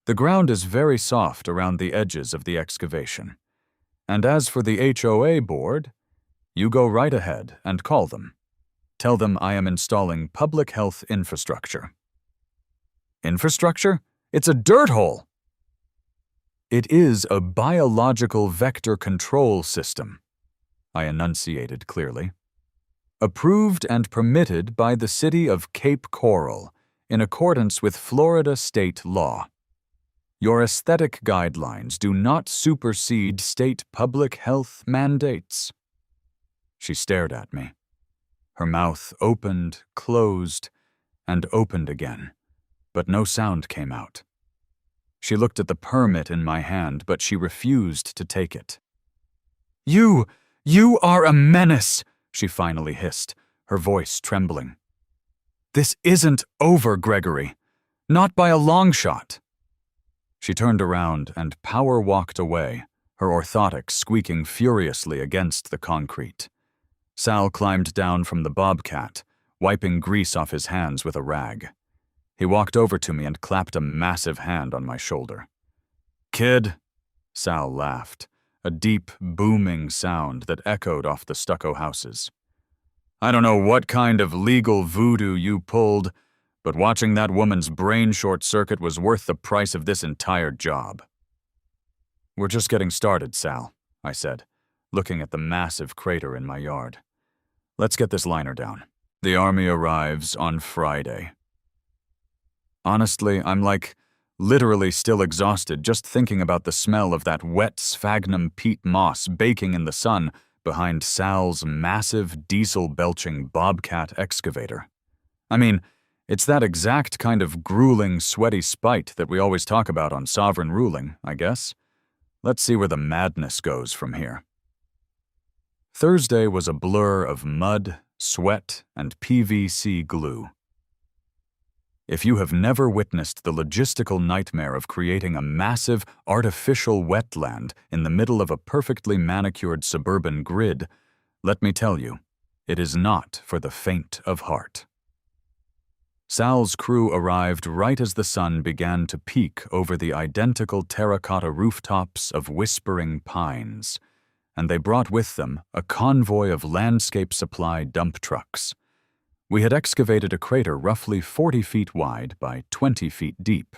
"The ground is very soft around the edges of the excavation. And as for the HOA board, you go right ahead and call them. Tell them I am installing public health infrastructure." "Infrastructure? It's a dirt hole!" "It is a biological vector control system," I enunciated clearly. "Approved and permitted by the city of Cape Coral in accordance with Florida state law. Your aesthetic guidelines do not supersede state public health mandates." She stared at me. Her mouth opened, closed, and opened again, but no sound came out. She looked at the permit in my hand, but she refused to take it. You are a menace," she finally hissed, her voice trembling. "This isn't over, Gregory. Not by a long shot." She turned around and power walked away, her orthotics squeaking furiously against the concrete. Sal climbed down from the bobcat, wiping grease off his hands with a rag. He walked over to me and clapped a massive hand on my shoulder. "Kid," Sal laughed, a deep, booming sound that echoed off the stucco houses. "I don't know what kind of legal voodoo you pulled, but watching that woman's brain short-circuit was worth the price of this entire job." "We're just getting started, Sal," I said, looking at the massive crater in my yard. "Let's get this liner down. The army arrives on Friday." Honestly, I'm literally still exhausted just thinking about the smell of that wet sphagnum peat moss baking in the sun behind Sal's massive diesel-belching bobcat excavator. I mean, It's that exact kind of grueling, sweaty spite that we always talk about on sovereign ruling, I guess. Let's see where the madness goes from here. Thursday was a blur of mud, sweat, and PVC glue. If you have never witnessed the logistical nightmare of creating a massive, artificial wetland in the middle of a perfectly manicured suburban grid, let me tell you, it is not for the faint of heart. Sal's crew arrived right as the sun began to peek over the identical terracotta rooftops of whispering pines, and they brought with them a convoy of landscape supply dump trucks. We had excavated a crater roughly 40 feet wide by 20 feet deep,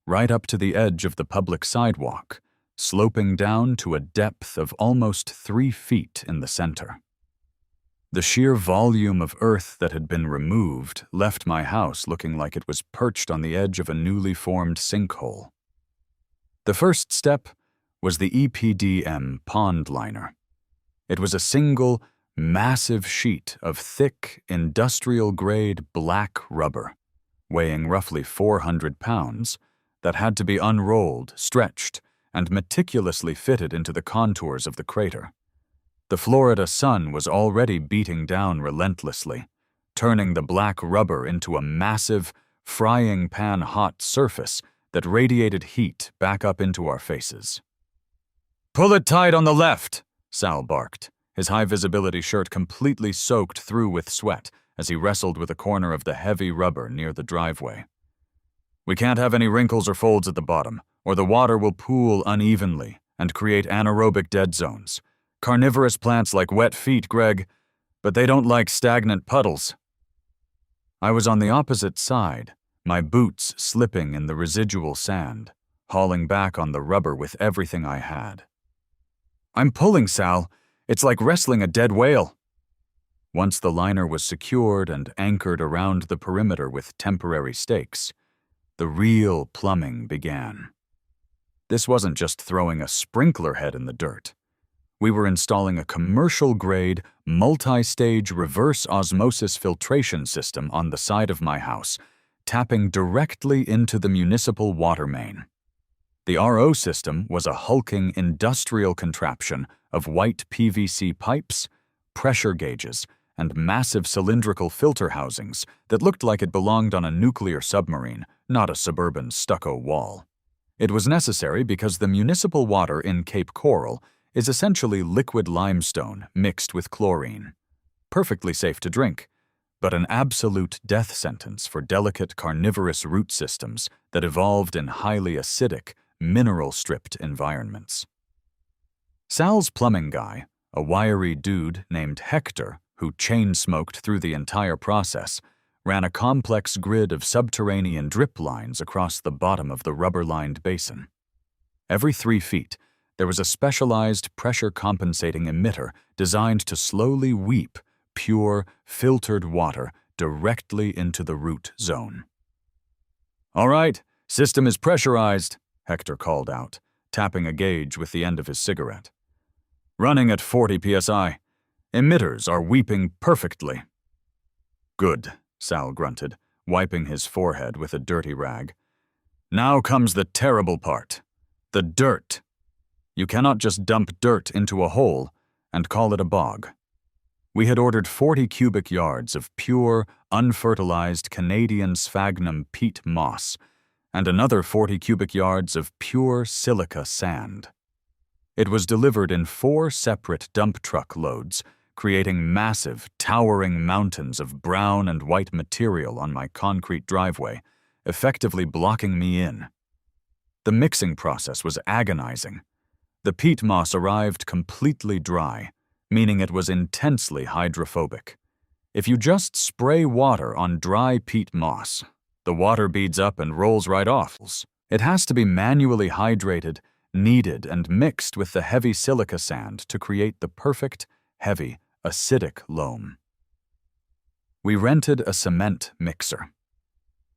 right up to the edge of the public sidewalk, sloping down to a depth of almost 3 feet in the center. The sheer volume of earth that had been removed left my house looking like it was perched on the edge of a newly formed sinkhole. The first step was the EPDM pond liner. It was a single, massive sheet of thick, industrial-grade black rubber, weighing roughly 400 pounds, that had to be unrolled, stretched, and meticulously fitted into the contours of the crater. The Florida sun was already beating down relentlessly, turning the black rubber into a massive, frying pan-hot surface that radiated heat back up into our faces. "Pull it tight on the left," Sal barked, his high-visibility shirt completely soaked through with sweat as he wrestled with a corner of the heavy rubber near the driveway. "We can't have any wrinkles or folds at the bottom, or the water will pool unevenly and create anaerobic dead zones. Carnivorous plants like wet feet, Greg, but they don't like stagnant puddles." I was on the opposite side, my boots slipping in the residual sand, hauling back on the rubber with everything I had. "I'm pulling, Sal. It's like wrestling a dead whale." Once the liner was secured and anchored around the perimeter with temporary stakes, the real plumbing began. This wasn't just throwing a sprinkler head in the dirt. We were installing a commercial-grade, multi-stage reverse osmosis filtration system on the side of my house, tapping directly into the municipal water main. The RO system was a hulking industrial contraption of white PVC pipes, pressure gauges, and massive cylindrical filter housings that looked like it belonged on a nuclear submarine, not a suburban stucco wall. It was necessary because the municipal water in Cape Coral is essentially liquid limestone mixed with chlorine. Perfectly safe to drink, but an absolute death sentence for delicate carnivorous root systems that evolved in highly acidic, mineral-stripped environments. Sal's plumbing guy, a wiry dude named Hector who chain-smoked through the entire process, ran a complex grid of subterranean drip lines across the bottom of the rubber-lined basin. Every 3 feet, there was a specialized pressure-compensating emitter designed to slowly weep pure, filtered water directly into the root zone. "All right, system is pressurized," Hector called out, tapping a gauge with the end of his cigarette. "Running at 40 psi. Emitters are weeping perfectly." "Good," Sal grunted, wiping his forehead with a dirty rag. "Now comes the terrible part. The dirt. You cannot just dump dirt into a hole and call it a bog." We had ordered 40 cubic yards of pure, unfertilized Canadian sphagnum peat moss and another 40 cubic yards of pure silica sand. It was delivered in 4 separate dump truck loads, creating massive, towering mountains of brown and white material on my concrete driveway, effectively blocking me in. The mixing process was agonizing. The peat moss arrived completely dry, meaning it was intensely hydrophobic. If you just spray water on dry peat moss, the water beads up and rolls right off. It has to be manually hydrated, kneaded, and mixed with the heavy silica sand to create the perfect, heavy, acidic loam. We rented a cement mixer.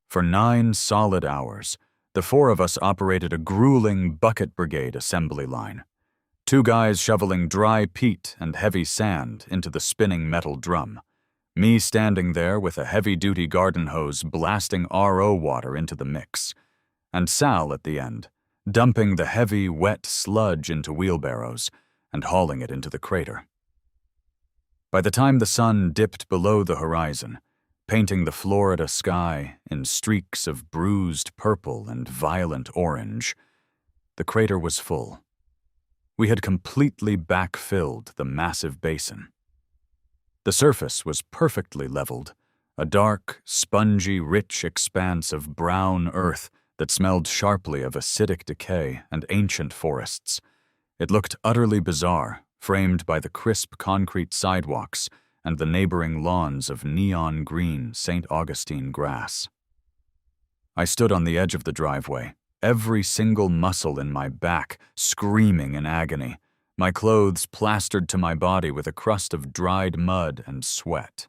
For 9 solid hours, the 4 of us operated a grueling bucket brigade assembly line. 2 guys shoveling dry peat and heavy sand into the spinning metal drum, Me standing there with a heavy-duty garden hose blasting RO water into the mix, and Sal at the end, dumping the heavy, wet sludge into wheelbarrows and hauling it into the crater. By the time the sun dipped below the horizon, painting the Florida sky in streaks of bruised purple and violent orange, the crater was full. We had completely backfilled the massive basin. The surface was perfectly leveled, a dark, spongy, rich expanse of brown earth that smelled sharply of acidic decay and ancient forests. It looked utterly bizarre, framed by the crisp concrete sidewalks and the neighboring lawns of neon green St. Augustine grass. I stood on the edge of the driveway, every single muscle in my back screaming in agony, my clothes plastered to my body with a crust of dried mud and sweat.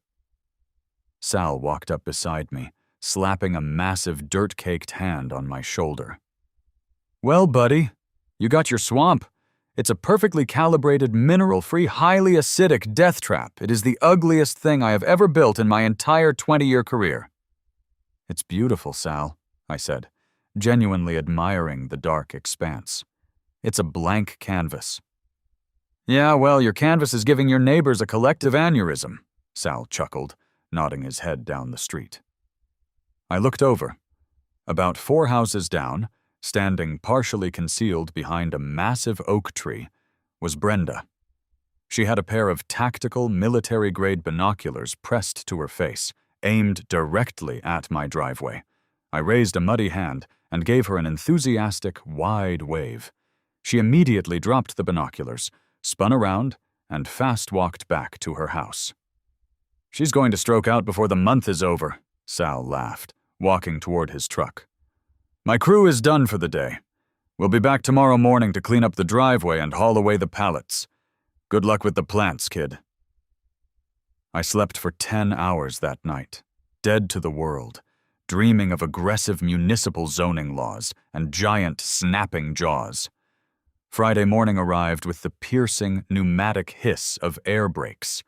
Sal walked up beside me, slapping a massive dirt-caked hand on my shoulder. "Well, buddy, you got your swamp. It's a perfectly calibrated, mineral-free, highly acidic death trap. It is the ugliest thing I have ever built in my entire 20-year career." "It's beautiful, Sal," I said, genuinely admiring the dark expanse. "It's a blank canvas." "Yeah, well, your canvas is giving your neighbors a collective aneurysm," Sal chuckled, nodding his head down the street. I looked over. About 4 houses down, standing partially concealed behind a massive oak tree, was Brenda. She had a pair of tactical military-grade binoculars pressed to her face, aimed directly at my driveway. I raised a muddy hand and gave her an enthusiastic, wide wave. She immediately dropped the binoculars, spun around, and fast-walked back to her house. "She's going to stroke out before the month is over," Sal laughed, walking toward his truck. "My crew is done for the day. We'll be back tomorrow morning to clean up the driveway and haul away the pallets. Good luck with the plants, kid." I slept for 10 hours that night, dead to the world, dreaming of aggressive municipal zoning laws and giant snapping jaws. Friday morning arrived with the piercing, pneumatic hiss of air brakes.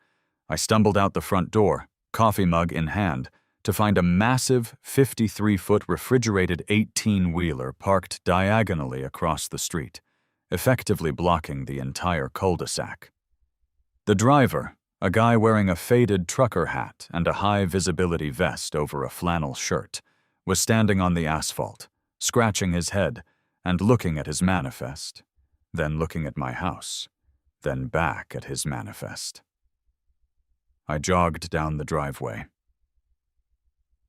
I stumbled out the front door, coffee mug in hand, to find a massive 53-foot refrigerated 18-wheeler parked diagonally across the street, effectively blocking the entire cul-de-sac. The driver, a guy wearing a faded trucker hat and a high-visibility vest over a flannel shirt, was standing on the asphalt, scratching his head and looking at his manifest, then looking at my house, then back at his manifest. I jogged down the driveway.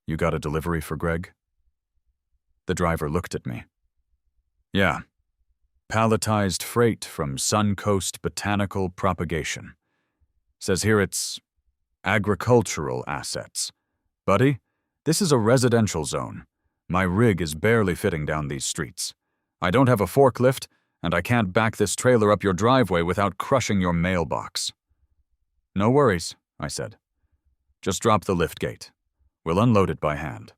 "You got a delivery for Greg?" The driver looked at me. "Yeah. Palletized freight from Suncoast Botanical Propagation. Says here it's agricultural assets. Buddy, this is a residential zone. My rig is barely fitting down these streets. I don't have a forklift, and I can't back this trailer up your driveway without crushing your mailbox." "No worries," I said. "Just drop the lift gate. We'll unload it by hand."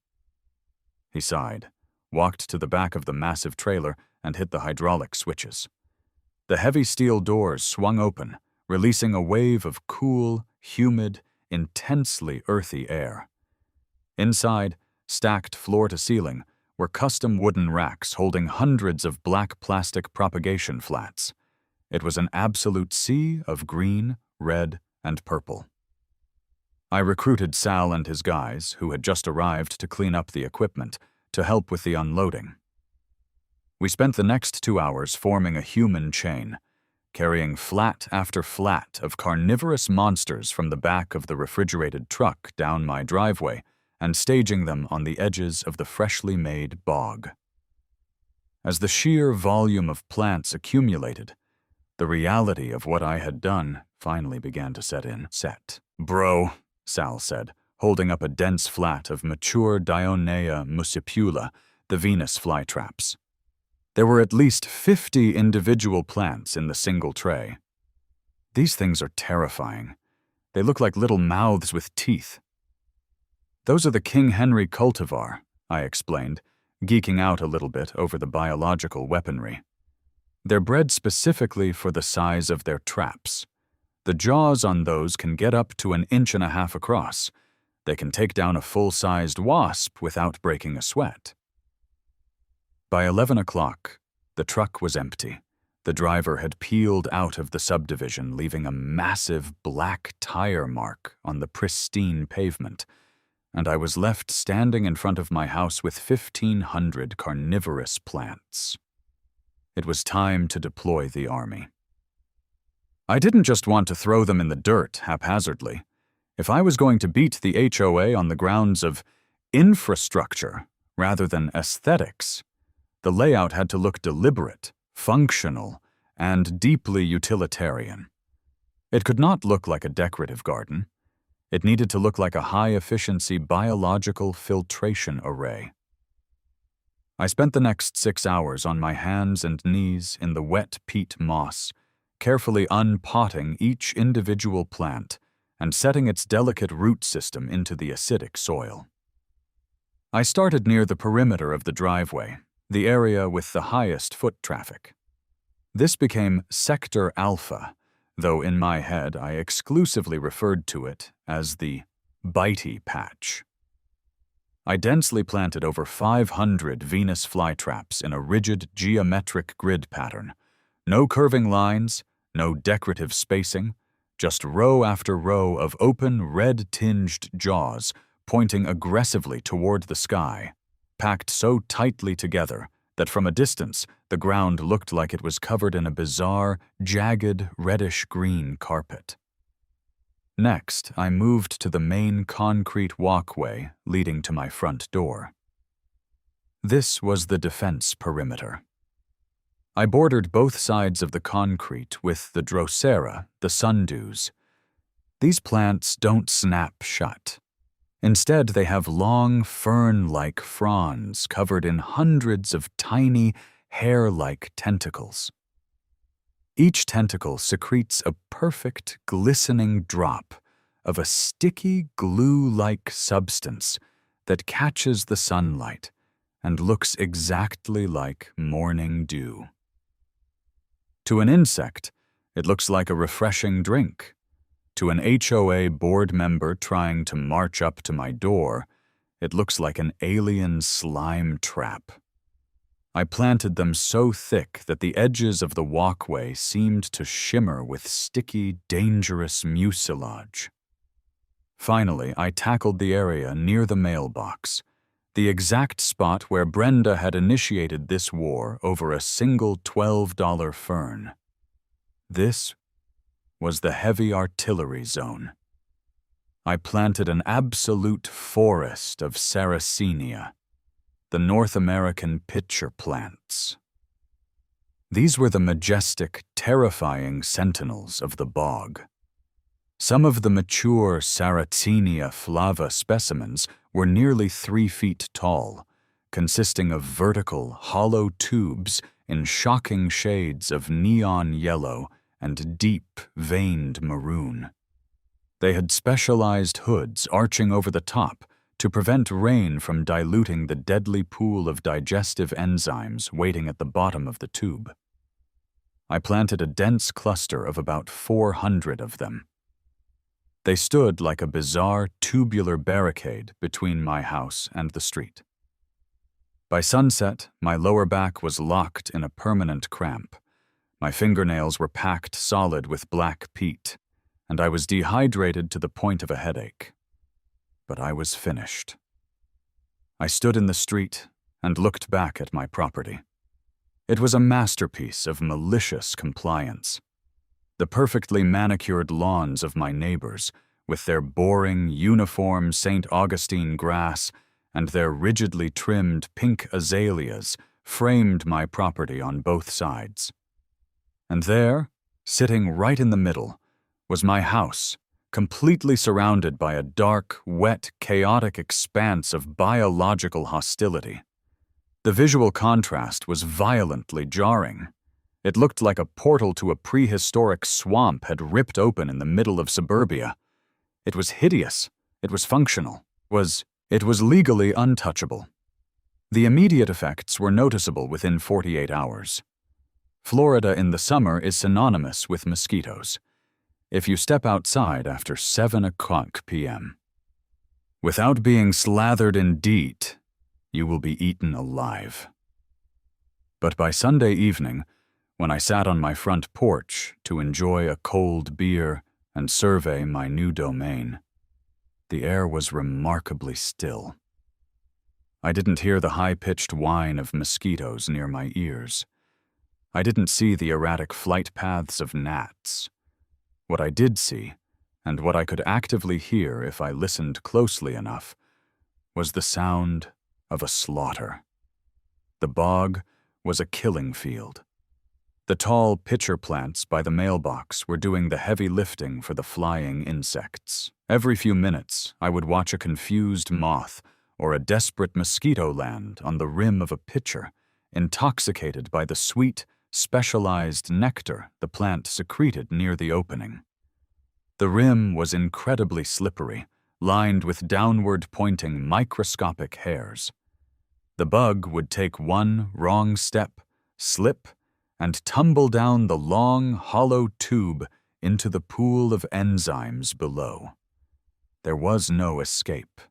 He sighed, walked to the back of the massive trailer, and hit the hydraulic switches. The heavy steel doors swung open, releasing a wave of cool, humid, intensely earthy air. Inside, stacked floor to ceiling, were custom wooden racks holding hundreds of black plastic propagation flats. It was an absolute sea of green, red, and purple. I recruited Sal and his guys, who had just arrived to clean up the equipment, to help with the unloading. We spent the next 2 hours forming a human chain, carrying flat after flat of carnivorous monsters from the back of the refrigerated truck down my driveway and staging them on the edges of the freshly made bog. As the sheer volume of plants accumulated, the reality of what I had done finally began to set in. "Bro," Sal said, holding up a dense flat of mature Dionea muscipula, the Venus flytraps. There were at least 50 individual plants in the single tray. "These things are terrifying. They look like little mouths with teeth." "Those are the King Henry cultivar," I explained, geeking out a little bit over the biological weaponry. "They're bred specifically for the size of their traps. The jaws on those can get up to 1.5 inches across. They can take down a full-sized wasp without breaking a sweat. By 11 o'clock, the truck was empty. The driver had peeled out of the subdivision, leaving a massive black tire mark on the pristine pavement, and I was left standing in front of my house with 1,500 carnivorous plants. It was time to deploy the army. I didn't just want to throw them in the dirt haphazardly. If I was going to beat the HOA on the grounds of infrastructure rather than aesthetics, the layout had to look deliberate, functional, and deeply utilitarian. It could not look like a decorative garden. It needed to look like a high-efficiency biological filtration array. I spent the next 6 hours on my hands and knees in the wet peat moss, carefully unpotting each individual plant and setting its delicate root system into the acidic soil. I started near the perimeter of the driveway, the area with the highest foot traffic. This became Sector Alpha, though in my head I exclusively referred to it as the bitey patch. I densely planted over 500 Venus flytraps in a rigid geometric grid pattern. No curving lines, no decorative spacing, just row after row of open red-tinged jaws pointing aggressively toward the sky, packed so tightly together that from a distance the ground looked like it was covered in a bizarre, jagged, reddish-green carpet. Next, I moved to the main concrete walkway leading to my front door. This was the defense perimeter. I bordered both sides of the concrete with the drosera, the sundews. These plants don't snap shut. Instead, they have long, fern-like fronds covered in hundreds of tiny, hair-like tentacles. Each tentacle secretes a perfect, glistening drop of a sticky, glue-like substance that catches the sunlight and looks exactly like morning dew. To an insect, it looks like a refreshing drink. To an HOA board member trying to march up to my door, it looks like an alien slime trap. I planted them so thick that the edges of the walkway seemed to shimmer with sticky, dangerous mucilage. Finally, I tackled the area near the mailbox, the exact spot where Brenda had initiated this war over a single $12 fern. This was the heavy artillery zone. I planted an absolute forest of Sarracenia, the North American pitcher plants. These were the majestic, terrifying sentinels of the bog. Some of the mature Sarracenia flava specimens were nearly 3 feet tall, consisting of vertical, hollow tubes in shocking shades of neon yellow and deep, veined maroon. They had specialized hoods arching over the top to prevent rain from diluting the deadly pool of digestive enzymes waiting at the bottom of the tube. I planted a dense cluster of about 400 of them. They stood like a bizarre tubular barricade between my house and the street. By sunset, my lower back was locked in a permanent cramp. My fingernails were packed solid with black peat, and I was dehydrated to the point of a headache. But I was finished. I stood in the street and looked back at my property. It was a masterpiece of malicious compliance. The perfectly manicured lawns of my neighbors, with their boring, uniform St. Augustine grass and their rigidly trimmed pink azaleas, framed my property on both sides. And there, sitting right in the middle, was my house, completely surrounded by a dark, wet, chaotic expanse of biological hostility. The visual contrast was violently jarring. It looked like a portal to a prehistoric swamp had ripped open in the middle of suburbia. It was hideous. It was functional. It was legally untouchable. The immediate effects were noticeable within 48 hours. Florida in the summer is synonymous with mosquitoes. if you step outside after 7 o'clock p.m. Without being slathered in DEET, you will be eaten alive. But by Sunday evening, when I sat on my front porch to enjoy a cold beer and survey my new domain, the air was remarkably still. I didn't hear the high-pitched whine of mosquitoes near my ears. I didn't see the erratic flight paths of gnats. What I did see, and what I could actively hear if I listened closely enough, was the sound of a slaughter. The bog was a killing field. The tall pitcher plants by the mailbox were doing the heavy lifting for the flying insects. Every few minutes, I would watch a confused moth or a desperate mosquito land on the rim of a pitcher, intoxicated by the sweet, specialized nectar the plant secreted near the opening. The rim was incredibly slippery, lined with downward-pointing microscopic hairs. The bug would take one wrong step, slip, and tumble down the long, hollow tube into the pool of enzymes below. There was no escape.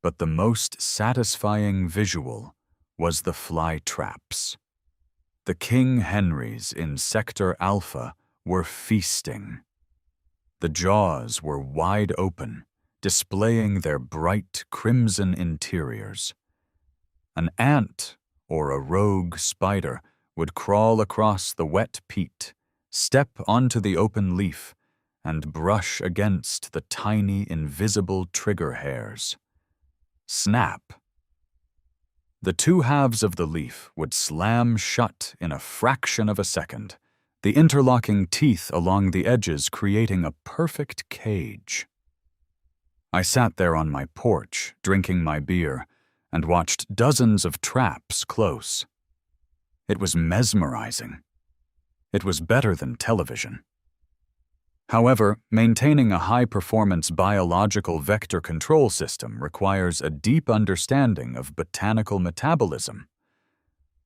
But the most satisfying visual was the Flytraps. The King Henrys in Sector Alpha were feasting. The jaws were wide open, displaying their bright crimson interiors. An ant or a rogue spider would crawl across the wet peat, step onto the open leaf, and brush against the tiny invisible trigger hairs. Snap! The two halves of the leaf would slam shut in a fraction of a second, the interlocking teeth along the edges creating a perfect cage. I sat there on my porch, drinking my beer, and watched dozens of traps close. It was mesmerizing. It was better than television. However, maintaining a high-performance biological vector control system requires a deep understanding of botanical metabolism.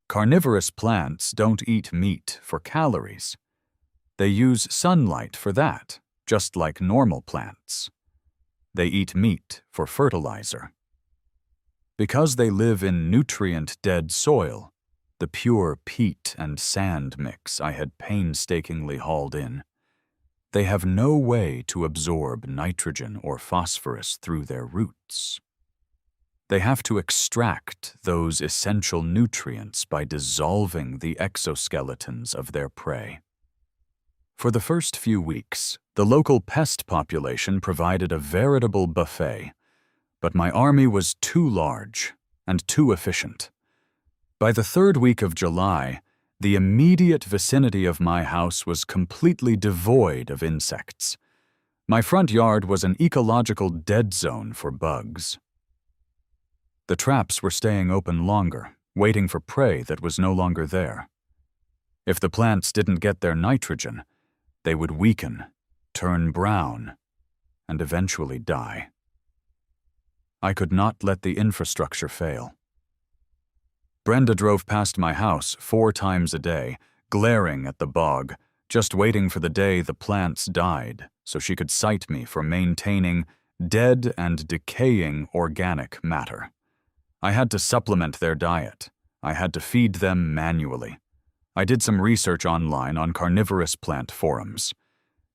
Carnivorous plants don't eat meat for calories. They use sunlight for that, just like normal plants. They eat meat for fertilizer. Because they live in nutrient-dead soil, the pure peat and sand mix I had painstakingly hauled in, they have no way to absorb nitrogen or phosphorus through their roots. They have to extract those essential nutrients by dissolving the exoskeletons of their prey. For the first few weeks, the local pest population provided a veritable buffet, but my army was too large and too efficient. By the third week of July, the immediate vicinity of my house was completely devoid of insects. My front yard was an ecological dead zone for bugs. The traps were staying open longer, waiting for prey that was no longer there. If the plants didn't get their nitrogen, they would weaken, turn brown, and eventually die. I could not let the infrastructure fail. Brenda drove past my house 4 times a day, glaring at the bog, just waiting for the day the plants died so she could cite me for maintaining dead and decaying organic matter. I had to supplement their diet. I had to feed them manually. I did some research online on carnivorous plant forums.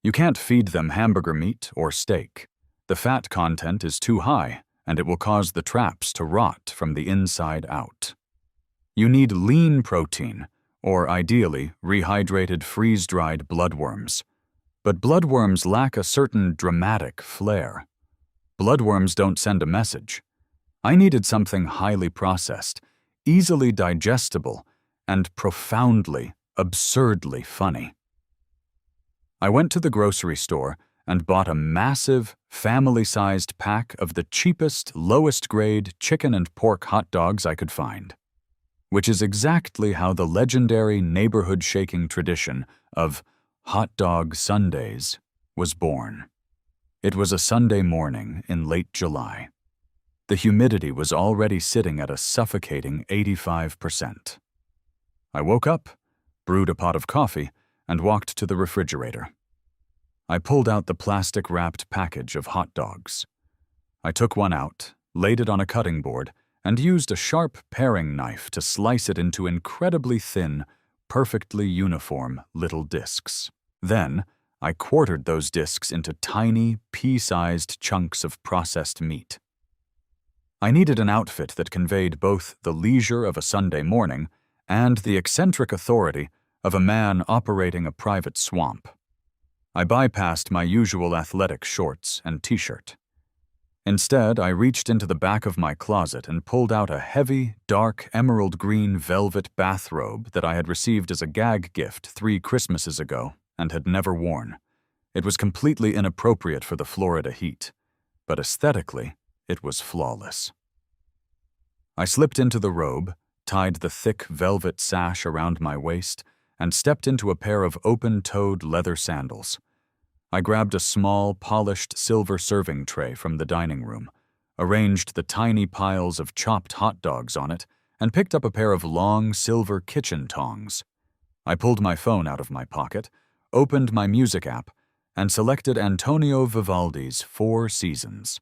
You can't feed them hamburger meat or steak. The fat content is too high, and it will cause the traps to rot from the inside out. You need lean protein, or ideally, rehydrated freeze-dried bloodworms. But bloodworms lack a certain dramatic flair. Bloodworms don't send a message. I needed something highly processed, easily digestible, and profoundly, absurdly funny. I went to the grocery store and bought a massive, family-sized pack of the cheapest, lowest-grade chicken and pork hot dogs I could find, which is exactly how the legendary neighborhood-shaking tradition of hot dog Sundays was born. It was a Sunday morning in late July. The humidity was already sitting at a suffocating 85%. I woke up, brewed a pot of coffee, and walked to the refrigerator. I pulled out the plastic-wrapped package of hot dogs. I took one out, laid it on a cutting board, and used a sharp paring knife to slice it into incredibly thin, perfectly uniform little discs. Then, I quartered those discs into tiny, pea-sized chunks of processed meat. I needed an outfit that conveyed both the leisure of a Sunday morning and the eccentric authority of a man operating a private swamp. I bypassed my usual athletic shorts and t-shirt. Instead, I reached into the back of my closet and pulled out a heavy, dark, emerald green velvet bathrobe that I had received as a gag gift 3 Christmases ago and had never worn. It was completely inappropriate for the Florida heat, but aesthetically, it was flawless. I slipped into the robe, tied the thick velvet sash around my waist, and stepped into a pair of open-toed leather sandals. I grabbed a small, polished silver serving tray from the dining room, arranged the tiny piles of chopped hot dogs on it, and picked up a pair of long silver kitchen tongs. I pulled my phone out of my pocket, opened my music app, and selected Antonio Vivaldi's 4 Seasons.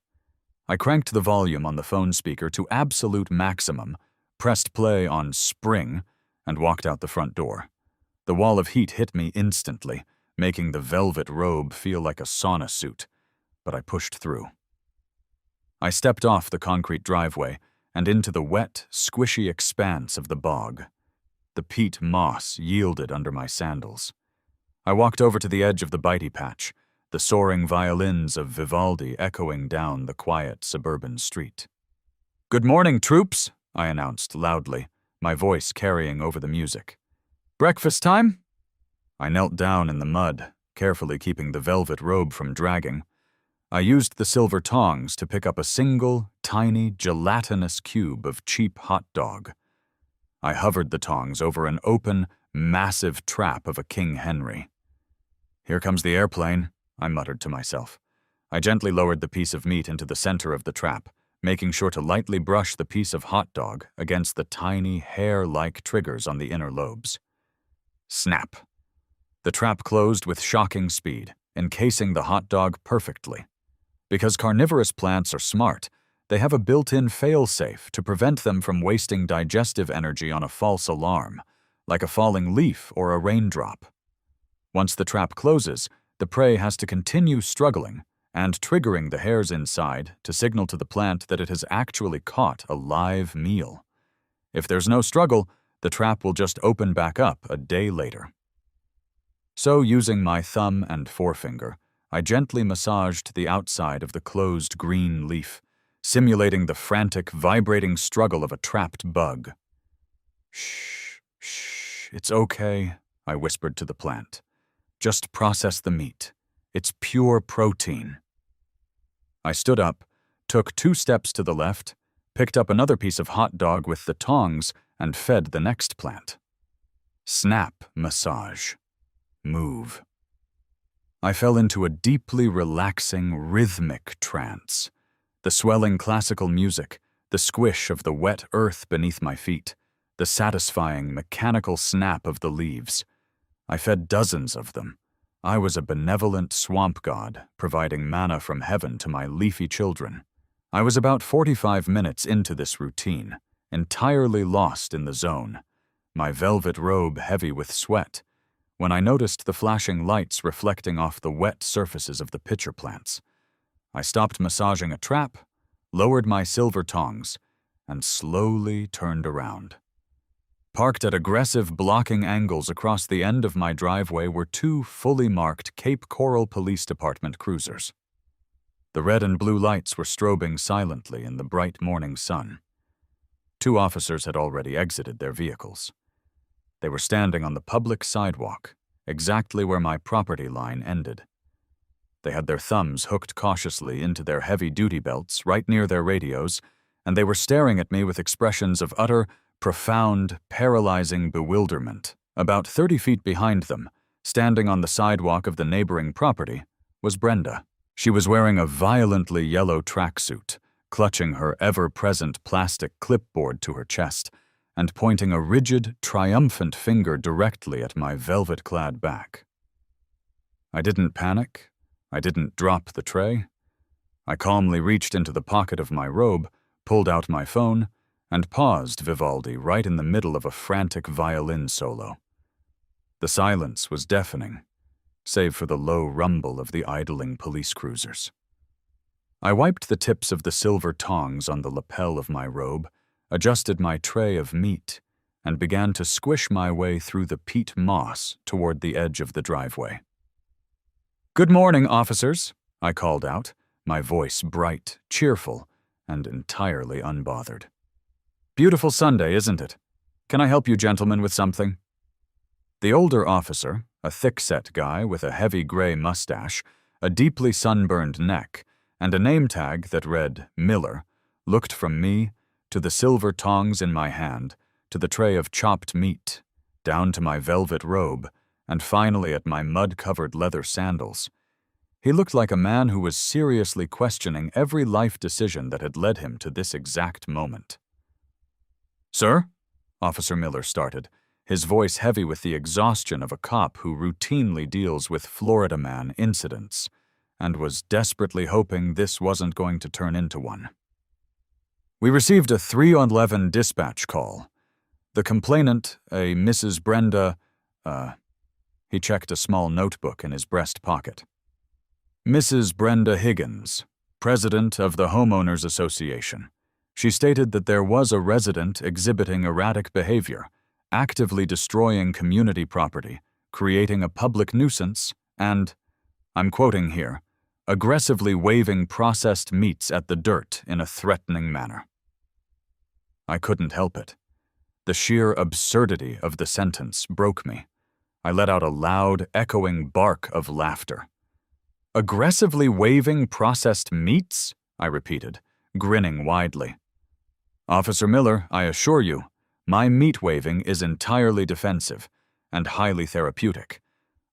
I cranked the volume on the phone speaker to absolute maximum, pressed play on Spring, and walked out the front door. The wall of heat hit me instantly, making the velvet robe feel like a sauna suit, but I pushed through. I stepped off the concrete driveway and into the wet, squishy expanse of the bog. The peat moss yielded under my sandals. I walked over to the edge of the bitey patch, the soaring violins of Vivaldi echoing down the quiet suburban street. "Good morning, troops," I announced loudly, my voice carrying over the music. "Breakfast time?" I knelt down in the mud, carefully keeping the velvet robe from dragging. I used the silver tongs to pick up a single, tiny, gelatinous cube of cheap hot dog. I hovered the tongs over an open, massive trap of a King Henry. "Here comes the airplane," I muttered to myself. I gently lowered the piece of meat into the center of the trap, making sure to lightly brush the piece of hot dog against the tiny, hair-like triggers on the inner lobes. Snap! The trap closed with shocking speed, encasing the hot dog perfectly. Because carnivorous plants are smart, they have a built-in fail-safe to prevent them from wasting digestive energy on a false alarm, like a falling leaf or a raindrop. Once the trap closes, the prey has to continue struggling and triggering the hairs inside to signal to the plant that it has actually caught a live meal. If there's no struggle, the trap will just open back up a day later. So, using my thumb and forefinger, I gently massaged the outside of the closed green leaf, simulating the frantic, vibrating struggle of a trapped bug. "Shh, shh, it's okay," I whispered to the plant. "Just process the meat. It's pure protein." I stood up, took 2 steps to the left, picked up another piece of hot dog with the tongs, and fed the next plant. Snap massage. Move. I fell into a deeply relaxing, rhythmic trance. The swelling classical music, the squish of the wet earth beneath my feet, the satisfying mechanical snap of the leaves. I fed dozens of them. I was a benevolent swamp god, providing manna from heaven to my leafy children. I was about 45 minutes into this routine, entirely lost in the zone, my velvet robe heavy with sweat, when I noticed the flashing lights reflecting off the wet surfaces of the pitcher plants. I stopped massaging a trap, lowered my silver tongs, and slowly turned around. Parked at aggressive blocking angles across the end of my driveway were 2 fully marked Cape Coral Police Department cruisers. The red and blue lights were strobing silently in the bright morning sun. 2 officers had already exited their vehicles. They were standing on the public sidewalk, exactly where my property line ended. They had their thumbs hooked cautiously into their heavy duty belts right near their radios, and they were staring at me with expressions of utter, profound, paralyzing bewilderment. About 30 feet behind them, standing on the sidewalk of the neighboring property, was Brenda. She was wearing a violently yellow tracksuit, clutching her ever-present plastic clipboard to her chest, and pointing a rigid, triumphant finger directly at my velvet-clad back. I didn't panic, I didn't drop the tray. I calmly reached into the pocket of my robe, pulled out my phone, and paused Vivaldi right in the middle of a frantic violin solo. The silence was deafening, save for the low rumble of the idling police cruisers. I wiped the tips of the silver tongs on the lapel of my robe, adjusted my tray of meat, and began to squish my way through the peat moss toward the edge of the driveway. "Good morning, officers," I called out, my voice bright, cheerful, and entirely unbothered. "Beautiful Sunday, isn't it? Can I help you gentlemen with something?" The older officer, a thick-set guy with a heavy gray mustache, a deeply sunburned neck, and a name tag that read Miller, looked from me to the silver tongs in my hand, to the tray of chopped meat, down to my velvet robe, and finally at my mud-covered leather sandals. He looked like a man who was seriously questioning every life decision that had led him to this exact moment. "Sir?" Officer Miller started, his voice heavy with the exhaustion of a cop who routinely deals with Florida man incidents, and was desperately hoping this wasn't going to turn into one. "We received a 311 dispatch call. The complainant, a Mrs. Brenda, he checked a small notebook in his breast pocket. Mrs. Brenda Higgins, president of the Homeowners Association. She stated that there was a resident exhibiting erratic behavior, actively destroying community property, creating a public nuisance, and, I'm quoting here, aggressively waving processed meats at the dirt in a threatening manner." I couldn't help it. The sheer absurdity of the sentence broke me. I let out a loud, echoing bark of laughter. "Aggressively waving processed meats?" I repeated, grinning widely. "Officer Miller, I assure you, my meat waving is entirely defensive and highly therapeutic.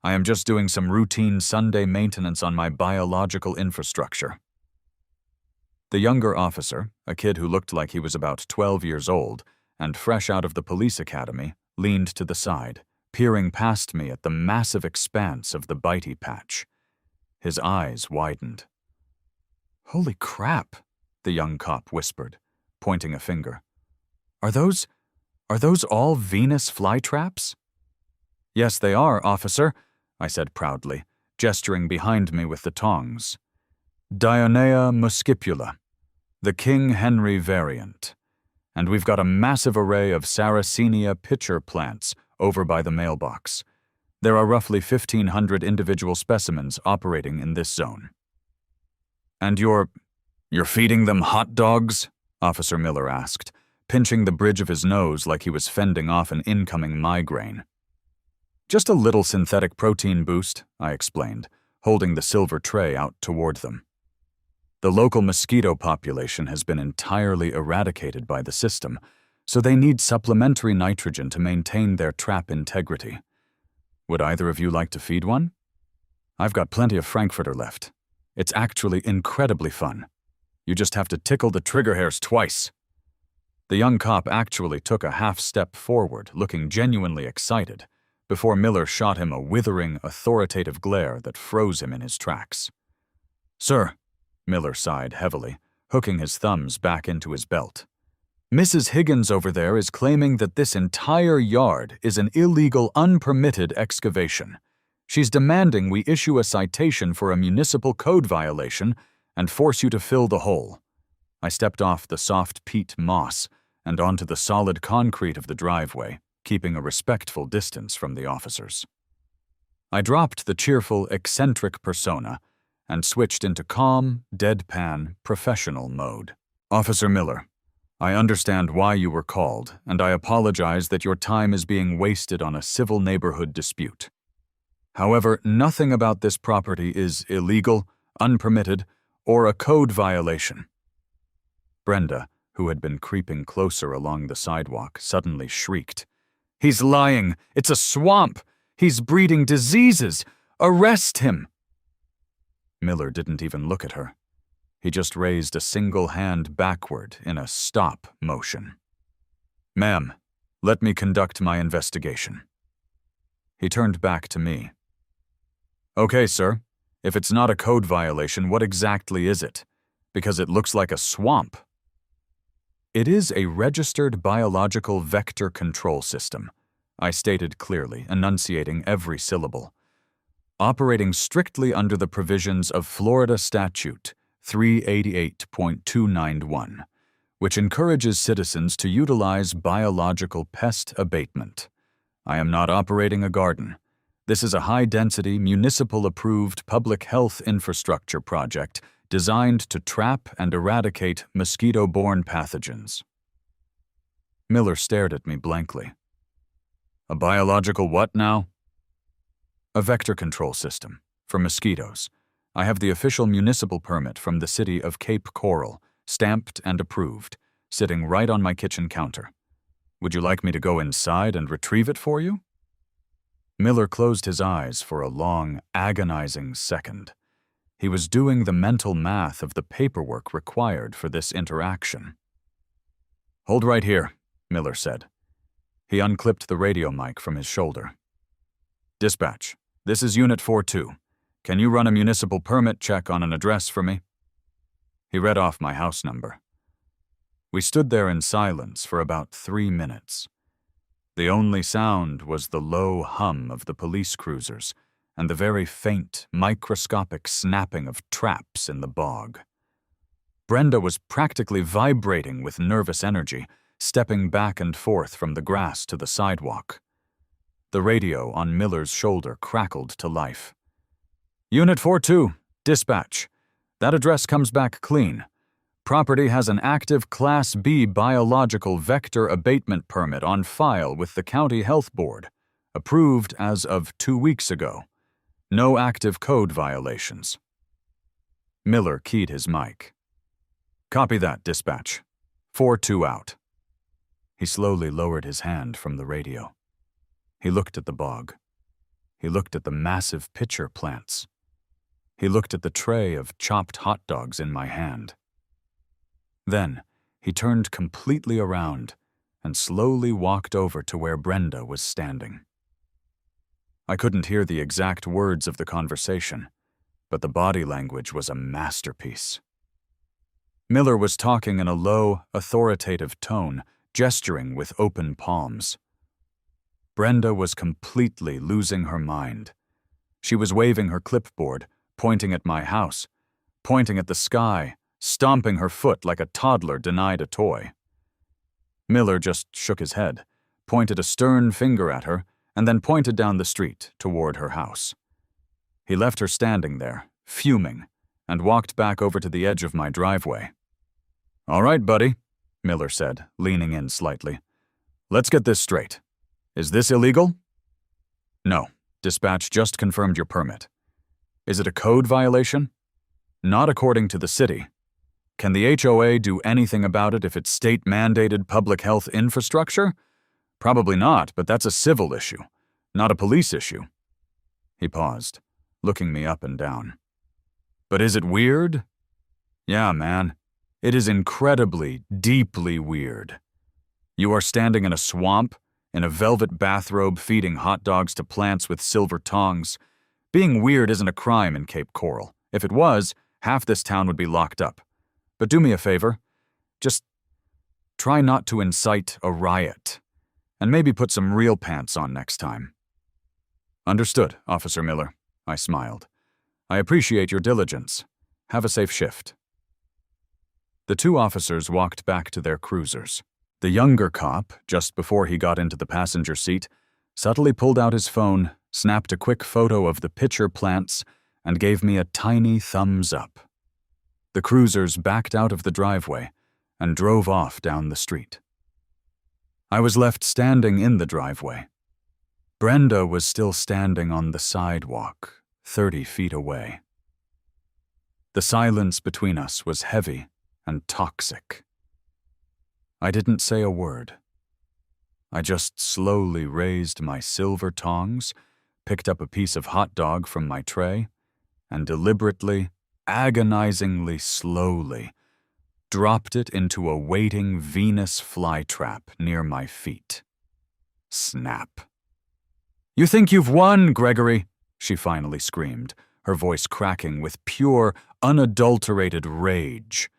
I am just doing some routine Sunday maintenance on my biological infrastructure." The younger officer, a kid who looked like he was about 12 years old and fresh out of the police academy, leaned to the side, peering past me at the massive expanse of the bitey patch. His eyes widened. "Holy crap," the young cop whispered, pointing a finger. Are those all Venus flytraps?" "Yes, they are, officer," I said proudly, gesturing behind me with the tongs. "Dionea muscipula, the King Henry variant. And we've got a massive array of Sarracenia pitcher plants over by the mailbox. There are roughly 1,500 individual specimens operating in this zone." "And you're feeding them hot dogs?" Officer Miller asked, pinching the bridge of his nose like he was fending off an incoming migraine. "Just a little synthetic protein boost," I explained, holding the silver tray out toward them. "The local mosquito population has been entirely eradicated by the system, so they need supplementary nitrogen to maintain their trap integrity. Would either of you like to feed one? I've got plenty of Frankfurter left. It's actually incredibly fun. You just have to tickle the trigger hairs twice." The young cop actually took a half step forward, looking genuinely excited, before Miller shot him a withering, authoritative glare that froze him in his tracks. "Sir," Miller sighed heavily, hooking his thumbs back into his belt, "Mrs. Higgins over there is claiming that this entire yard is an illegal, unpermitted excavation. She's demanding we issue a citation for a municipal code violation and force you to fill the hole." I stepped off the soft peat moss and onto the solid concrete of the driveway, keeping a respectful distance from the officers. I dropped the cheerful, eccentric persona and switched into calm, deadpan, professional mode. "Officer Miller, I understand why you were called, and I apologize that your time is being wasted on a civil neighborhood dispute. However, nothing about this property is illegal, unpermitted, or a code violation." Brenda, who had been creeping closer along the sidewalk, suddenly shrieked. "He's lying! It's a swamp! He's breeding diseases! Arrest him!" Miller didn't even look at her. He just raised a single hand backward in a stop motion. "Ma'am, let me conduct my investigation." He turned back to me. "Okay, sir. If it's not a code violation, what exactly is it? Because it looks like a swamp. It is a registered biological vector control system, I stated clearly, enunciating every syllable. Operating strictly under the provisions of Florida Statute 388.291, which encourages citizens to utilize biological pest abatement. I am not operating a garden. This is a high-density, municipal-approved public health infrastructure project designed to trap and eradicate mosquito-borne pathogens. Miller stared at me blankly. A biological what now? A vector control system, for mosquitoes. I have the official municipal permit from the city of Cape Coral, stamped and approved, sitting right on my kitchen counter. Would you like me to go inside and retrieve it for you? Miller closed his eyes for a long, agonizing second. He was doing the mental math of the paperwork required for this interaction. Hold right here, Miller said. He unclipped the radio mic from his shoulder. Dispatch, this is Unit 42. Can you run a municipal permit check on an address for me? He read off my house number. We stood there in silence for about 3 minutes. The only sound was the low hum of the police cruisers and the very faint, microscopic snapping of traps in the bog. Brenda was practically vibrating with nervous energy, stepping back and forth from the grass to the sidewalk. The radio on Miller's shoulder crackled to life. Unit 42, dispatch. That address comes back clean. Property has an active Class B biological vector abatement permit on file with the County Health Board, approved as of 2 weeks ago. No active code violations. Miller keyed his mic. Copy that, dispatch. 4-2 out. He slowly lowered his hand from the radio. He looked at the bog. He looked at the massive pitcher plants. He looked at the tray of chopped hot dogs in my hand. Then, he turned completely around and slowly walked over to where Brenda was standing. I couldn't hear the exact words of the conversation, but the body language was a masterpiece. Miller was talking in a low, authoritative tone, gesturing with open palms. Brenda was completely losing her mind. She was waving her clipboard, pointing at my house, pointing at the sky, stomping her foot like a toddler denied a toy. Miller just shook his head, pointed a stern finger at her, and then pointed down the street toward her house. He left her standing there, fuming, and walked back over to the edge of my driveway. All right, buddy, Miller said, leaning in slightly. Let's get this straight. Is this illegal? No. Dispatch just confirmed your permit. Is it a code violation? Not according to the city. Can the HOA do anything about it if it's state-mandated public health infrastructure? Probably not, but that's a civil issue, not a police issue. He paused, looking me up and down. But is it weird? Yeah, man. It is incredibly, deeply weird. You are standing in a swamp, in a velvet bathrobe feeding hot dogs to plants with silver tongs. Being weird isn't a crime in Cape Coral. If it was, half this town would be locked up. But do me a favor. Just try not to incite a riot. And maybe put some real pants on next time. Understood, Officer Miller, I smiled. I appreciate your diligence. Have a safe shift. The two officers walked back to their cruisers. The younger cop, just before he got into the passenger seat, subtly pulled out his phone, snapped a quick photo of the pitcher plants, and gave me a tiny thumbs up. The cruisers backed out of the driveway and drove off down the street. I was left standing in the driveway. Brenda was still standing on the sidewalk, 30 feet away. The silence between us was heavy and toxic. I didn't say a word. I just slowly raised my silver tongs, picked up a piece of hot dog from my tray, and deliberately, agonizingly slowly, dropped it into a waiting Venus flytrap near my feet. Snap. You think you've won, Gregory, she finally screamed, her voice cracking with pure, unadulterated rage.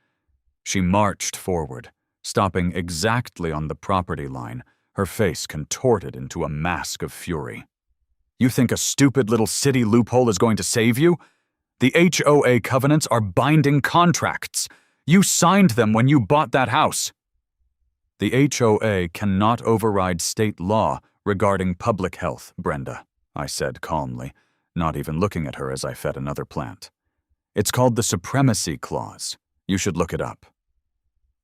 She marched forward, stopping exactly on the property line, her face contorted into a mask of fury. "You think a stupid little city loophole is going to save you? The HOA covenants are binding contracts. You signed them when you bought that house." "The HOA cannot override state law regarding public health, Brenda," I said calmly, not even looking at her as I fed another plant. "It's called the Supremacy Clause. You should look it up."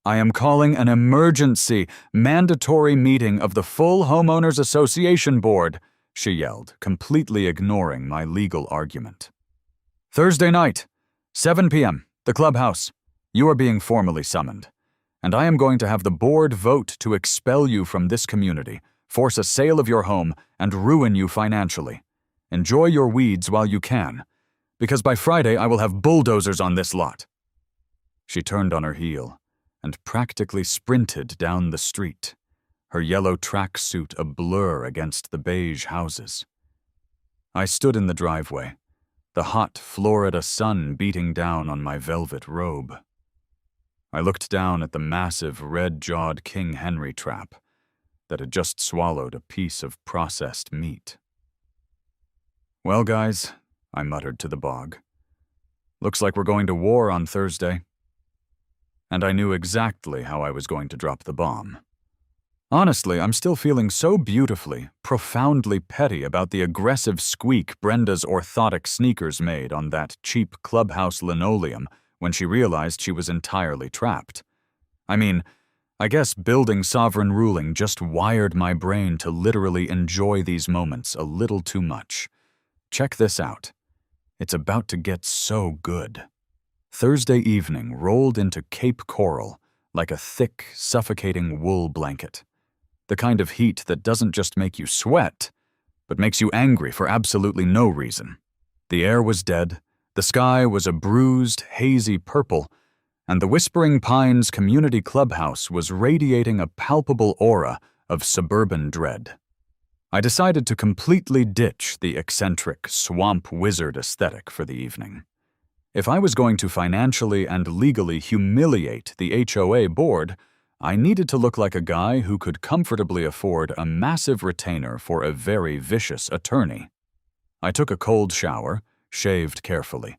"I am calling an emergency, mandatory meeting of the full Homeowners Association Board," she yelled, completely ignoring my legal argument. "Thursday night, 7 p.m., the clubhouse. You are being formally summoned. And I am going to have the board vote to expel you from this community, force a sale of your home, and ruin you financially. Enjoy your weeds while you can, because by Friday I will have bulldozers on this lot." She turned on her heel and practically sprinted down the street, her yellow tracksuit a blur against the beige houses. I stood in the driveway, the hot Florida sun beating down on my velvet robe. I looked down at the massive red-jawed King Henry trap that had just swallowed a piece of processed meat. "Well, guys," I muttered to the bog, "looks like we're going to war on Thursday." And I knew exactly how I was going to drop the bomb. Honestly, I'm still feeling so beautifully, profoundly petty about the aggressive squeak Brenda's orthotic sneakers made on that cheap clubhouse linoleum when she realized she was entirely trapped. I mean, I guess building sovereign ruling just wired my brain to literally enjoy these moments a little too much. Check this out. It's about to get so good. Thursday evening rolled into Cape Coral like a thick, suffocating wool blanket. The kind of heat that doesn't just make you sweat, but makes you angry for absolutely no reason. The air was dead, the sky was a bruised, hazy purple, and the Whispering Pines Community Clubhouse was radiating a palpable aura of suburban dread. I decided to completely ditch the eccentric swamp wizard aesthetic for the evening. If I was going to financially and legally humiliate the HOA board, I needed to look like a guy who could comfortably afford a massive retainer for a very vicious attorney. I took a cold shower, shaved carefully,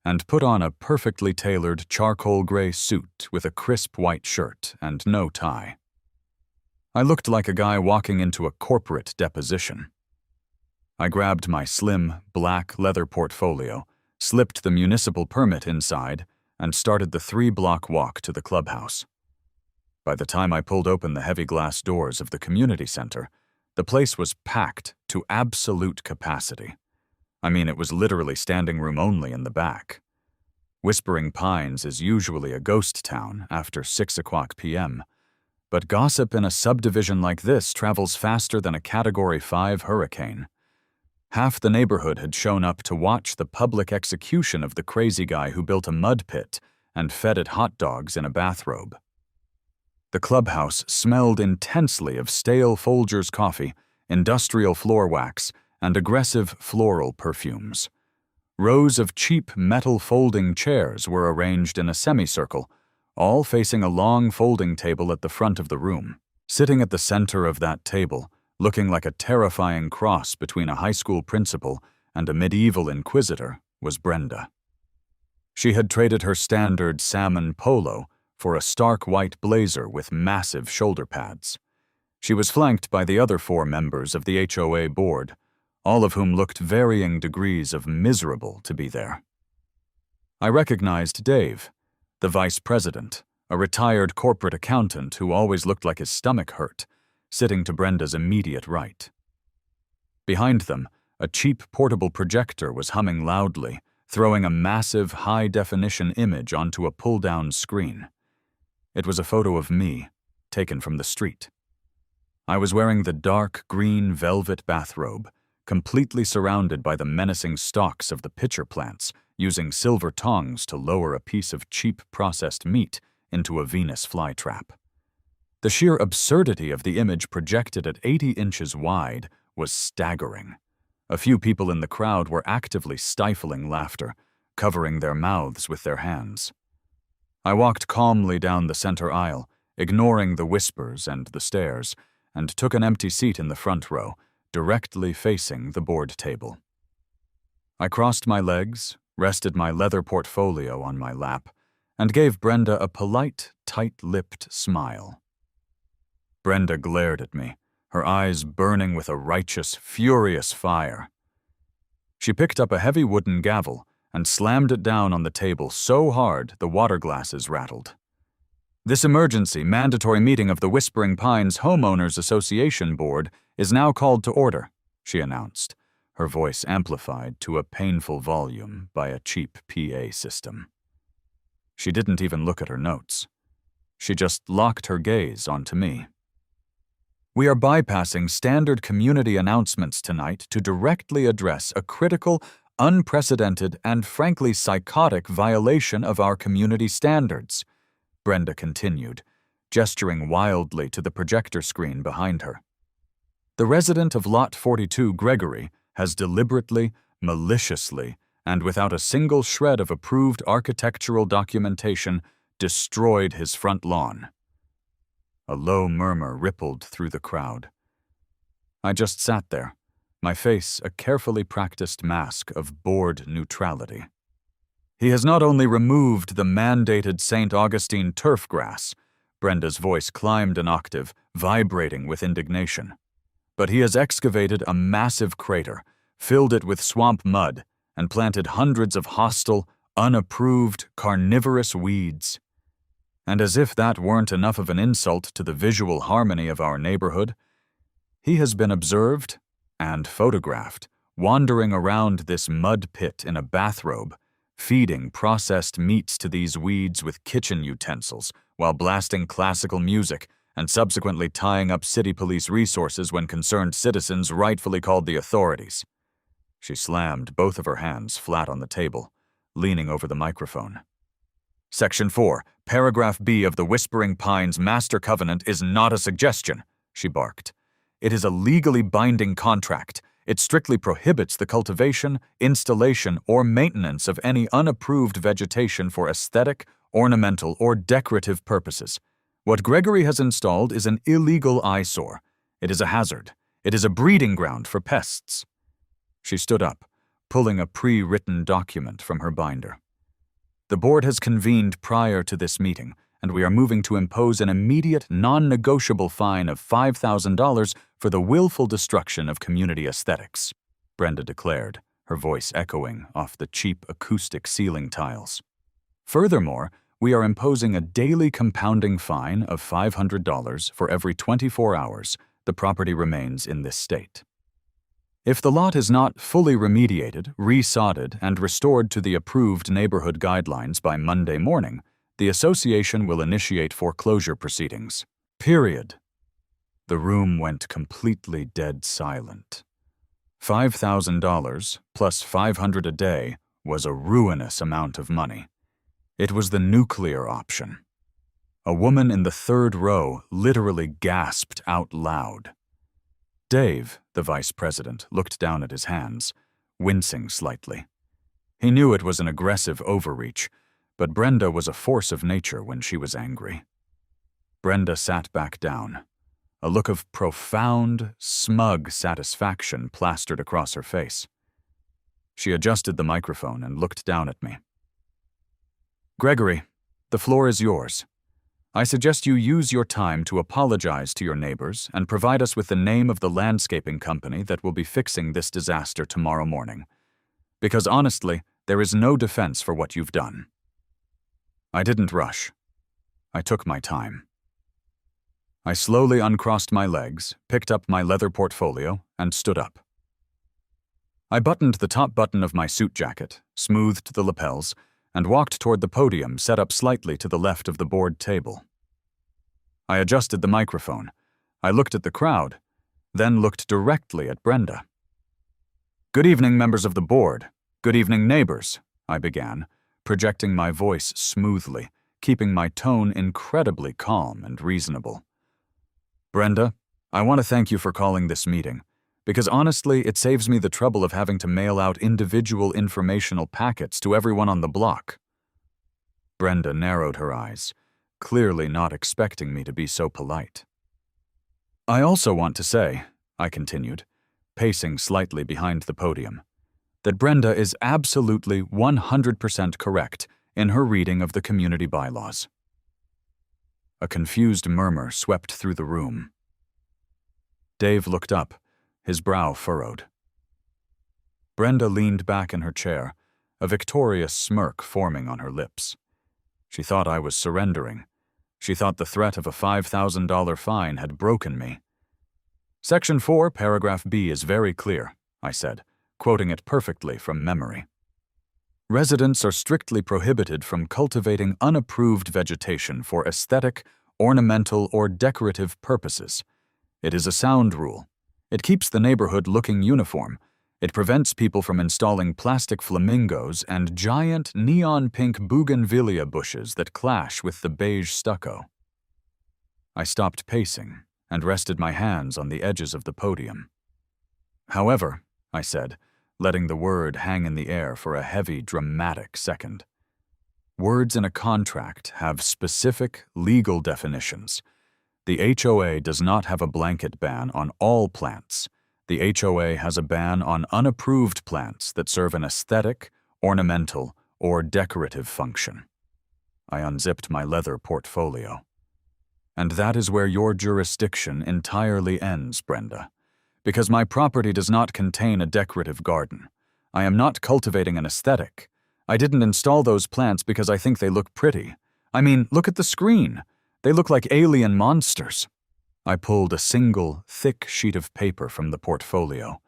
and put on a perfectly tailored charcoal gray suit with a crisp white shirt and no tie. I looked like a guy walking into a corporate deposition. I grabbed my slim, black leather portfolio, slipped the municipal permit inside, and started the 3-block walk to the clubhouse. By the time I pulled open the heavy glass doors of the community center, the place was packed to absolute capacity. I mean, it was literally standing room only in the back. Whispering Pines is usually a ghost town after 6 o'clock p.m., but gossip in a subdivision like this travels faster than a Category 5 hurricane. Half the neighborhood had shown up to watch the public execution of the crazy guy who built a mud pit and fed it hot dogs in a bathrobe. The clubhouse smelled intensely of stale Folgers coffee, industrial floor wax, and aggressive floral perfumes. Rows of cheap metal folding chairs were arranged in a semicircle, all facing a long folding table at the front of the room. Sitting at the center of that table, looking like a terrifying cross between a high school principal and a medieval inquisitor, was Brenda. She had traded her standard salmon polo for a stark white blazer with massive shoulder pads. She was flanked by the other 4 members of the HOA board, all of whom looked varying degrees of miserable to be there. I recognized Dave, the vice president, a retired corporate accountant who always looked like his stomach hurt, sitting to Brenda's immediate right. Behind them, a cheap portable projector was humming loudly, throwing a massive high-definition image onto a pull-down screen. It was a photo of me, taken from the street. I was wearing the dark green velvet bathrobe, completely surrounded by the menacing stalks of the pitcher plants, using silver tongs to lower a piece of cheap processed meat into a Venus flytrap. The sheer absurdity of the image projected at 80 inches wide was staggering. A few people in the crowd were actively stifling laughter, covering their mouths with their hands. I walked calmly down the center aisle, ignoring the whispers and the stares, and took an empty seat in the front row, directly facing the board table. I crossed my legs, rested my leather portfolio on my lap, and gave Brenda a polite, tight-lipped smile. Brenda glared at me, her eyes burning with a righteous, furious fire. She picked up a heavy wooden gavel and slammed it down on the table so hard the water glasses rattled. "This emergency, mandatory meeting of the Whispering Pines Homeowners Association Board is now called to order," she announced, her voice amplified to a painful volume by a cheap PA system. She didn't even look at her notes. She just locked her gaze onto me. "We are bypassing standard community announcements tonight to directly address a critical, unprecedented, and frankly psychotic violation of our community standards," Brenda continued, gesturing wildly to the projector screen behind her. "The resident of Lot 42, Gregory, has deliberately, maliciously, and without a single shred of approved architectural documentation destroyed his front lawn." A low murmur rippled through the crowd. I just sat there, my face a carefully practiced mask of bored neutrality. "He has not only removed the mandated St. Augustine turf grass," Brenda's voice climbed an octave, vibrating with indignation, "but he has excavated a massive crater, filled it with swamp mud, and planted hundreds of hostile, unapproved, carnivorous weeds. And as if that weren't enough of an insult to the visual harmony of our neighborhood, he has been observed and photographed wandering around this mud pit in a bathrobe, feeding processed meats to these weeds with kitchen utensils while blasting classical music and subsequently tying up city police resources when concerned citizens rightfully called the authorities." She slammed both of her hands flat on the table, leaning over the microphone. "Section 4, Paragraph B of the Whispering Pines Master Covenant is not a suggestion," she barked. "It is a legally binding contract. It strictly prohibits the cultivation, installation, or maintenance of any unapproved vegetation for aesthetic, ornamental, or decorative purposes. What Gregory has installed is an illegal eyesore. It is a hazard. It is a breeding ground for pests." She stood up, pulling a pre-written document from her binder. "The board has convened prior to this meeting, and we are moving to impose an immediate, non-negotiable fine of $5,000 for the willful destruction of community aesthetics," Brenda declared, her voice echoing off the cheap acoustic ceiling tiles. "Furthermore, we are imposing a daily compounding fine of $500 for every 24 hours the property remains in this state. If the lot is not fully remediated, resodded, and restored to the approved neighborhood guidelines by Monday morning, the association will initiate foreclosure proceedings. Period." The room went completely dead silent. $5,000 plus $500 a day was a ruinous amount of money. It was the nuclear option. A woman in the third row literally gasped out loud. Dave, the vice president, looked down at his hands, wincing slightly. He knew it was an aggressive overreach, but Brenda was a force of nature when she was angry. Brenda sat back down. A look of profound, smug satisfaction plastered across her face. She adjusted the microphone and looked down at me. "Gregory, the floor is yours. I suggest you use your time to apologize to your neighbors and provide us with the name of the landscaping company that will be fixing this disaster tomorrow morning. Because honestly, there is no defense for what you've done." I didn't rush. I took my time. I slowly uncrossed my legs, picked up my leather portfolio, and stood up. I buttoned the top button of my suit jacket, smoothed the lapels, and walked toward the podium set up slightly to the left of the board table. I adjusted the microphone. I looked at the crowd, then looked directly at Brenda. "Good evening, members of the board. Good evening, neighbors," I began, projecting my voice smoothly, keeping my tone incredibly calm and reasonable. "Brenda, I want to thank you for calling this meeting, because honestly, it saves me the trouble of having to mail out individual informational packets to everyone on the block. Brenda narrowed her eyes, clearly not expecting me to be so polite. I also want to say, I continued, pacing slightly behind the podium, that Brenda is absolutely 100% correct in her reading of the community bylaws. A confused murmur swept through the room. Dave looked up, his brow furrowed. Brenda leaned back in her chair, a victorious smirk forming on her lips. She thought I was surrendering. She thought the threat of a $5,000 fine had broken me. Section 4, paragraph B is very clear, I said, quoting it perfectly from memory. Residents are strictly prohibited from cultivating unapproved vegetation for aesthetic, ornamental, or decorative purposes. It is a sound rule. It keeps the neighborhood looking uniform. It prevents people from installing plastic flamingos and giant neon-pink bougainvillea bushes that clash with the beige stucco. I stopped pacing and rested my hands on the edges of the podium. However, I said, letting the word hang in the air for a heavy, dramatic second. Words in a contract have specific legal definitions. The HOA does not have a blanket ban on all plants. The HOA has a ban on unapproved plants that serve an aesthetic, ornamental, or decorative function. I unzipped my leather portfolio. And that is where your jurisdiction entirely ends, Brenda. Because my property does not contain a decorative garden. I am not cultivating an aesthetic. I didn't install those plants because I think they look pretty. I mean, look at the screen. They look like alien monsters. I pulled a single, thick sheet of paper from the portfolio.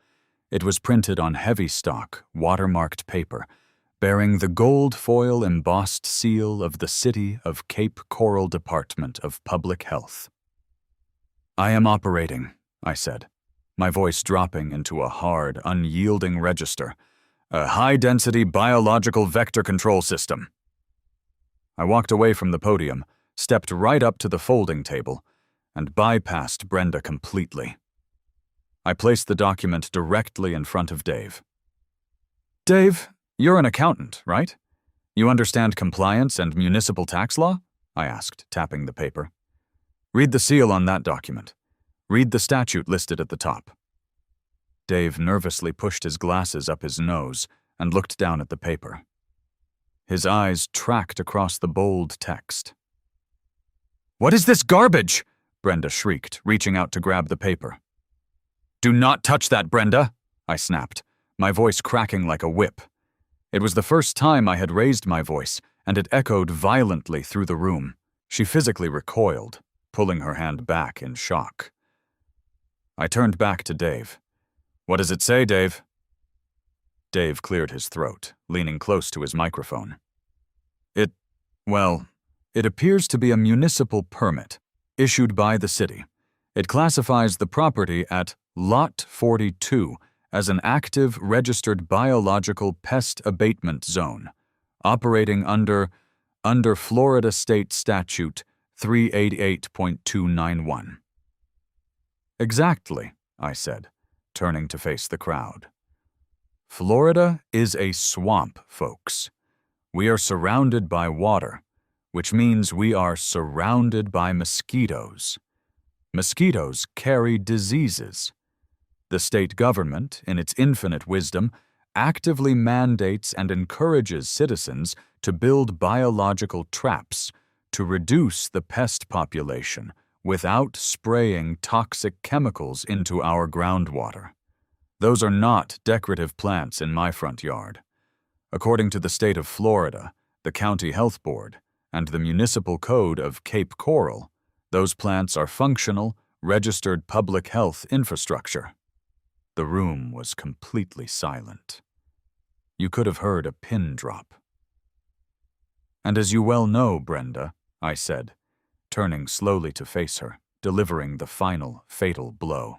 It was printed on heavy stock, watermarked paper, bearing the gold foil embossed seal of the City of Cape Coral Department of Public Health. I am operating, I said, my voice dropping into a hard, unyielding register, a high-density biological vector control system. I walked away from the podium, stepped right up to the folding table, and bypassed Brenda completely. I placed the document directly in front of Dave. Dave, you're an accountant, right? You understand compliance and municipal tax law? I asked, tapping the paper. Read the seal on that document. Read the statute listed at the top. Dave nervously pushed his glasses up his nose and looked down at the paper. His eyes tracked across the bold text. What is this garbage? Brenda shrieked, reaching out to grab the paper. Do not touch that, Brenda, I snapped, my voice cracking like a whip. It was the first time I had raised my voice, and it echoed violently through the room. She physically recoiled, pulling her hand back in shock. I turned back to Dave. What does it say, Dave? Dave cleared his throat, leaning close to his microphone. It appears to be a municipal permit, issued by the city. It classifies the property at Lot 42 as an active registered biological pest abatement zone, operating under Florida State Statute 388.291. Exactly, I said, turning to face the crowd. Florida is a swamp, folks. We are surrounded by water, which means we are surrounded by mosquitoes. Mosquitoes carry diseases. The state government, in its infinite wisdom, actively mandates and encourages citizens to build biological traps to reduce the pest population without spraying toxic chemicals into our groundwater. Those are not decorative plants in my front yard. According to the state of Florida, the County Health Board, and the Municipal Code of Cape Coral, those plants are functional, registered public health infrastructure. The room was completely silent. You could have heard a pin drop. And as you well know, Brenda, I said, turning slowly to face her, delivering the final, fatal blow.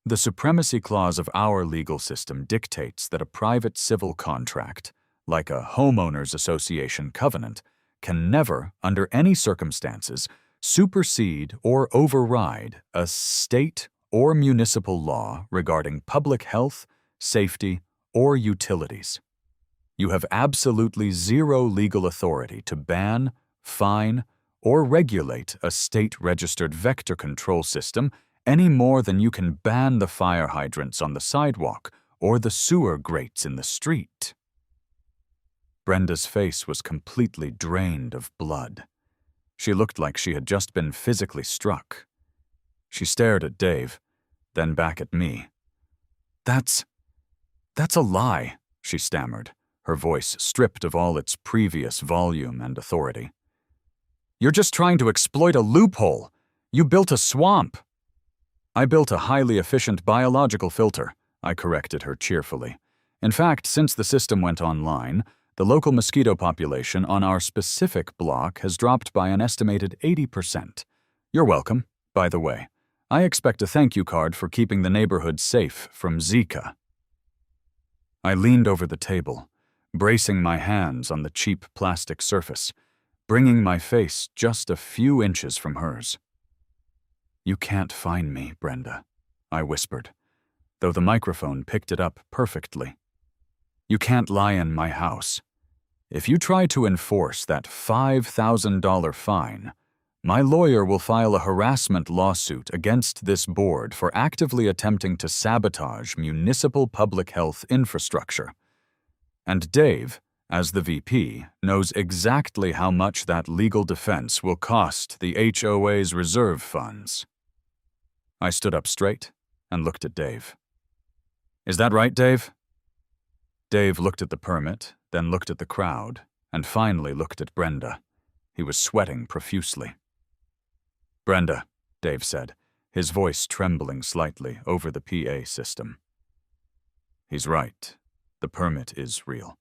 The supremacy clause of our legal system dictates that a private civil contract, like a homeowners association covenant, can never, under any circumstances, supersede or override a state or municipal law regarding public health, safety, or utilities. You have absolutely zero legal authority to ban, fine, or regulate a state-registered vector control system any more than you can ban the fire hydrants on the sidewalk or the sewer grates in the street. Brenda's face was completely drained of blood. She looked like she had just been physically struck. She stared at Dave, then back at me. That's a lie," she stammered, her voice stripped of all its previous volume and authority. "You're just trying to exploit a loophole. You built a swamp." "I built a highly efficient biological filter," I corrected her cheerfully. "In fact, since the system went online, the local mosquito population on our specific block has dropped by an estimated 80%. You're welcome, by the way. I expect a thank you card for keeping the neighborhood safe from Zika." I leaned over the table, bracing my hands on the cheap plastic surface, bringing my face just a few inches from hers. "You can't find me, Brenda," I whispered, though the microphone picked it up perfectly. "You can't lie in my house. If you try to enforce that $5,000 fine, my lawyer will file a harassment lawsuit against this board for actively attempting to sabotage municipal public health infrastructure. And Dave, as the VP, knows exactly how much that legal defense will cost the HOA's reserve funds." I stood up straight and looked at Dave. "Is that right, Dave?" Dave looked at the permit, then looked at the crowd, and finally looked at Brenda. He was sweating profusely. "Brenda," Dave said, his voice trembling slightly over the PA system. "He's right. The permit is real.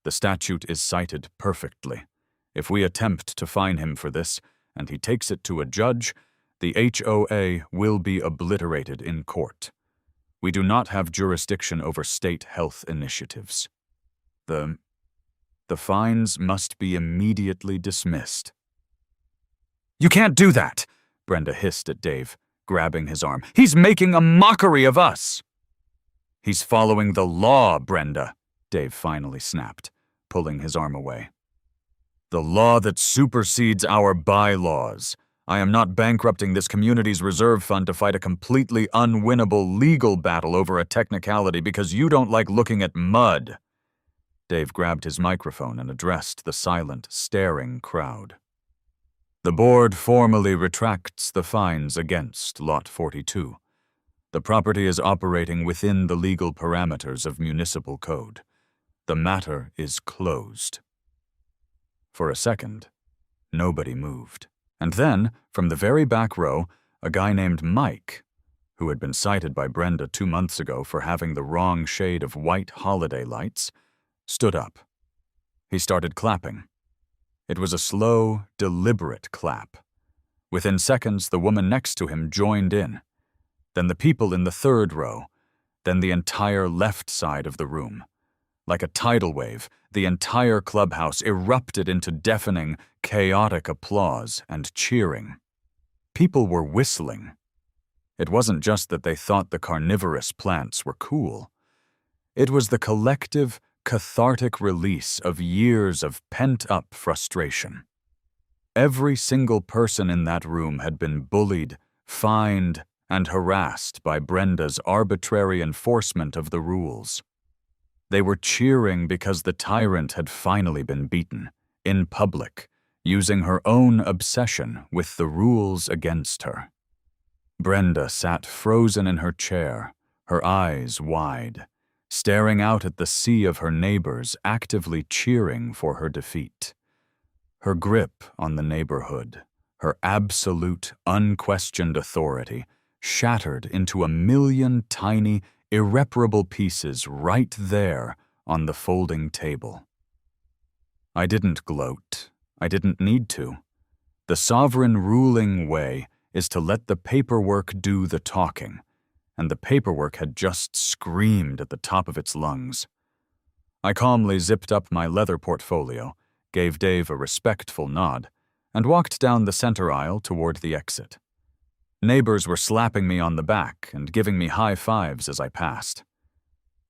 The statute is cited perfectly. If we attempt to fine him for this, and he takes it to a judge, the HOA will be obliterated in court. We do not have jurisdiction over state health initiatives. The fines must be immediately dismissed." "You can't do that!" Brenda hissed at Dave, grabbing his arm. "He's making a mockery of us!" "He's following the law, Brenda," Dave finally snapped, pulling his arm away. "The law that supersedes our bylaws. I am not bankrupting this community's reserve fund to fight a completely unwinnable legal battle over a technicality because you don't like looking at mud." Dave grabbed his microphone and addressed the silent, staring crowd. "The board formally retracts the fines against Lot 42. The property is operating within the legal parameters of municipal code. The matter is closed." For a second, nobody moved. And then, from the very back row, a guy named Mike, who had been cited by Brenda 2 months ago for having the wrong shade of white holiday lights, stood up. He started clapping. It was a slow, deliberate clap. Within seconds, the woman next to him joined in. Then the people in the 3rd row. Then the entire left side of the room. Like a tidal wave, the entire clubhouse erupted into deafening, chaotic applause and cheering. People were whistling. It wasn't just that they thought the carnivorous plants were cool. It was the collective, cathartic release of years of pent-up frustration. Every single person in that room had been bullied, fined, and harassed by Brenda's arbitrary enforcement of the rules. They were cheering because the tyrant had finally been beaten, in public, using her own obsession with the rules against her. Brenda sat frozen in her chair, her eyes wide, staring out at the sea of her neighbors actively cheering for her defeat. Her grip on the neighborhood, her absolute, unquestioned authority, shattered into a million tiny, irreparable pieces right there on the folding table. I didn't gloat. I didn't need to. The sovereign ruling way is to let the paperwork do the talking, and the paperwork had just screamed at the top of its lungs. I calmly zipped up my leather portfolio, gave Dave a respectful nod, and walked down the center aisle toward the exit. Neighbors were slapping me on the back and giving me high fives as I passed.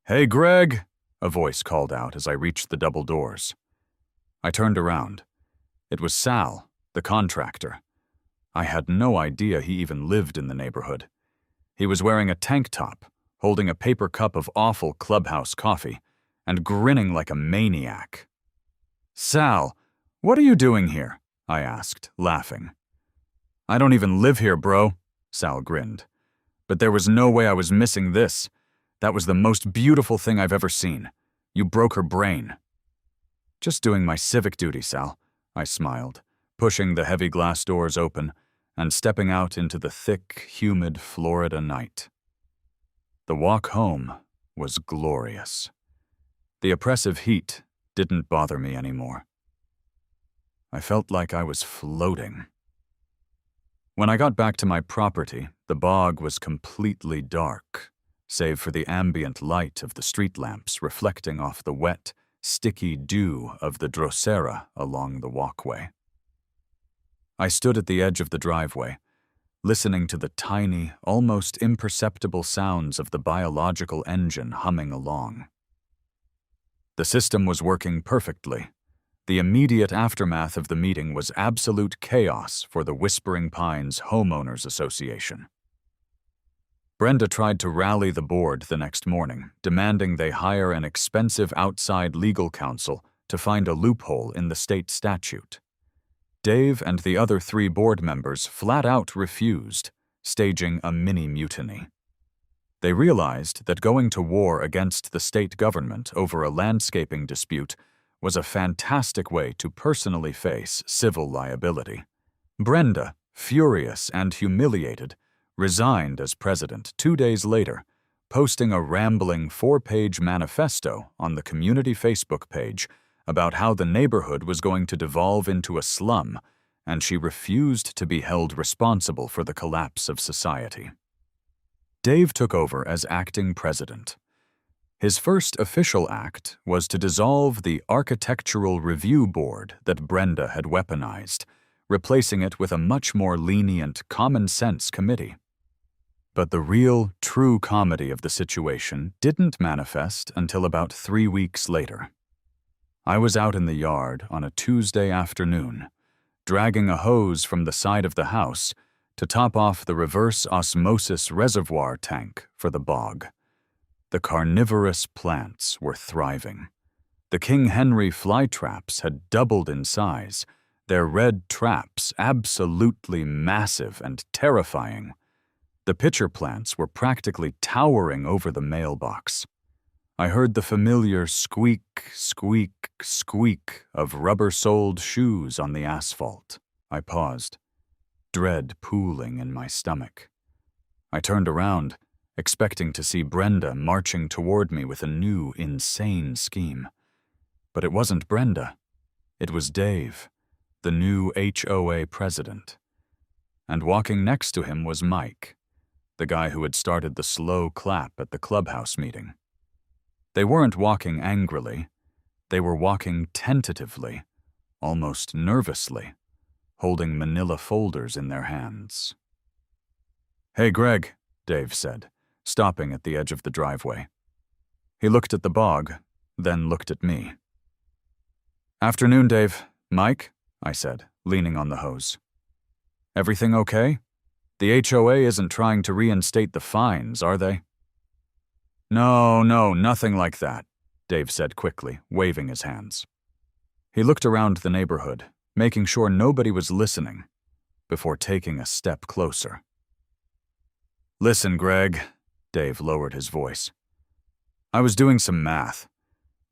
"Hey, Greg," a voice called out as I reached the double doors. I turned around. It was Sal, the contractor. I had no idea he even lived in the neighborhood. He was wearing a tank top, holding a paper cup of awful clubhouse coffee, and grinning like a maniac. "Sal, what are you doing here?" I asked, laughing. "I don't even live here, bro," Sal grinned. "But there was no way I was missing this. That was the most beautiful thing I've ever seen. You broke her brain." "Just doing my civic duty, Sal," I smiled, pushing the heavy glass doors open and stepping out into the thick, humid Florida night. The walk home was glorious. The oppressive heat didn't bother me anymore. I felt like I was floating. When I got back to my property, the bog was completely dark, save for the ambient light of the street lamps reflecting off the wet, sticky dew of the drosera along the walkway. I stood at the edge of the driveway, listening to the tiny, almost imperceptible sounds of the biological engine humming along. The system was working perfectly. The immediate aftermath of the meeting was absolute chaos for the Whispering Pines Homeowners Association. Brenda tried to rally the board the next morning, demanding they hire an expensive outside legal counsel to find a loophole in the state statute. Dave and the other 3 board members flat out refused, staging a mini-mutiny. They realized that going to war against the state government over a landscaping dispute was a fantastic way to personally face civil liability. Brenda, furious and humiliated, resigned as president 2 days later, posting a rambling 4-page manifesto on the community Facebook page about how the neighborhood was going to devolve into a slum, and she refused to be held responsible for the collapse of society. Dave took over as acting president. His first official act was to dissolve the Architectural Review Board that Brenda had weaponized, replacing it with a much more lenient common-sense committee. But the real, true comedy of the situation didn't manifest until about 3 weeks later. I was out in the yard on a Tuesday afternoon, dragging a hose from the side of the house to top off the reverse osmosis reservoir tank for the bog. The carnivorous plants were thriving. The King Henry flytraps had doubled in size, their red traps absolutely massive and terrifying. The pitcher plants were practically towering over the mailbox. I heard the familiar squeak, squeak, squeak of rubber-soled shoes on the asphalt. I paused, dread pooling in my stomach. I turned around, expecting to see Brenda marching toward me with a new, insane scheme. But it wasn't Brenda. It was Dave, the new HOA president. And walking next to him was Mike, the guy who had started the slow clap at the clubhouse meeting. They weren't walking angrily. They were walking tentatively, almost nervously, holding manila folders in their hands. "Hey, Greg," Dave said, stopping at the edge of the driveway. He looked at the bog, then looked at me. "Afternoon, Dave. Mike?" I said, leaning on the hose. "Everything okay? The HOA isn't trying to reinstate the fines, are they?" No, nothing like that," Dave said quickly, waving his hands. He looked around the neighborhood, making sure nobody was listening, before taking a step closer. "Listen, Greg," Dave lowered his voice. "I was doing some math.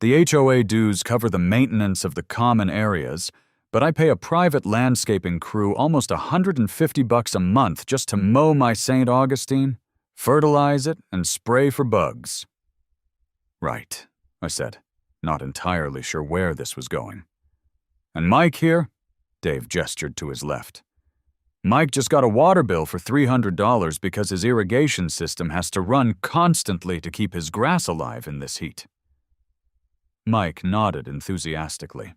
The HOA dues cover the maintenance of the common areas, but I pay a private landscaping crew almost $150 a month just to mow my St. Augustine, fertilize it, and spray for bugs." "Right," I said, not entirely sure where this was going. "And Mike here?" Dave gestured to his left. "Mike just got a water bill for $300 because his irrigation system has to run constantly to keep his grass alive in this heat." Mike nodded enthusiastically.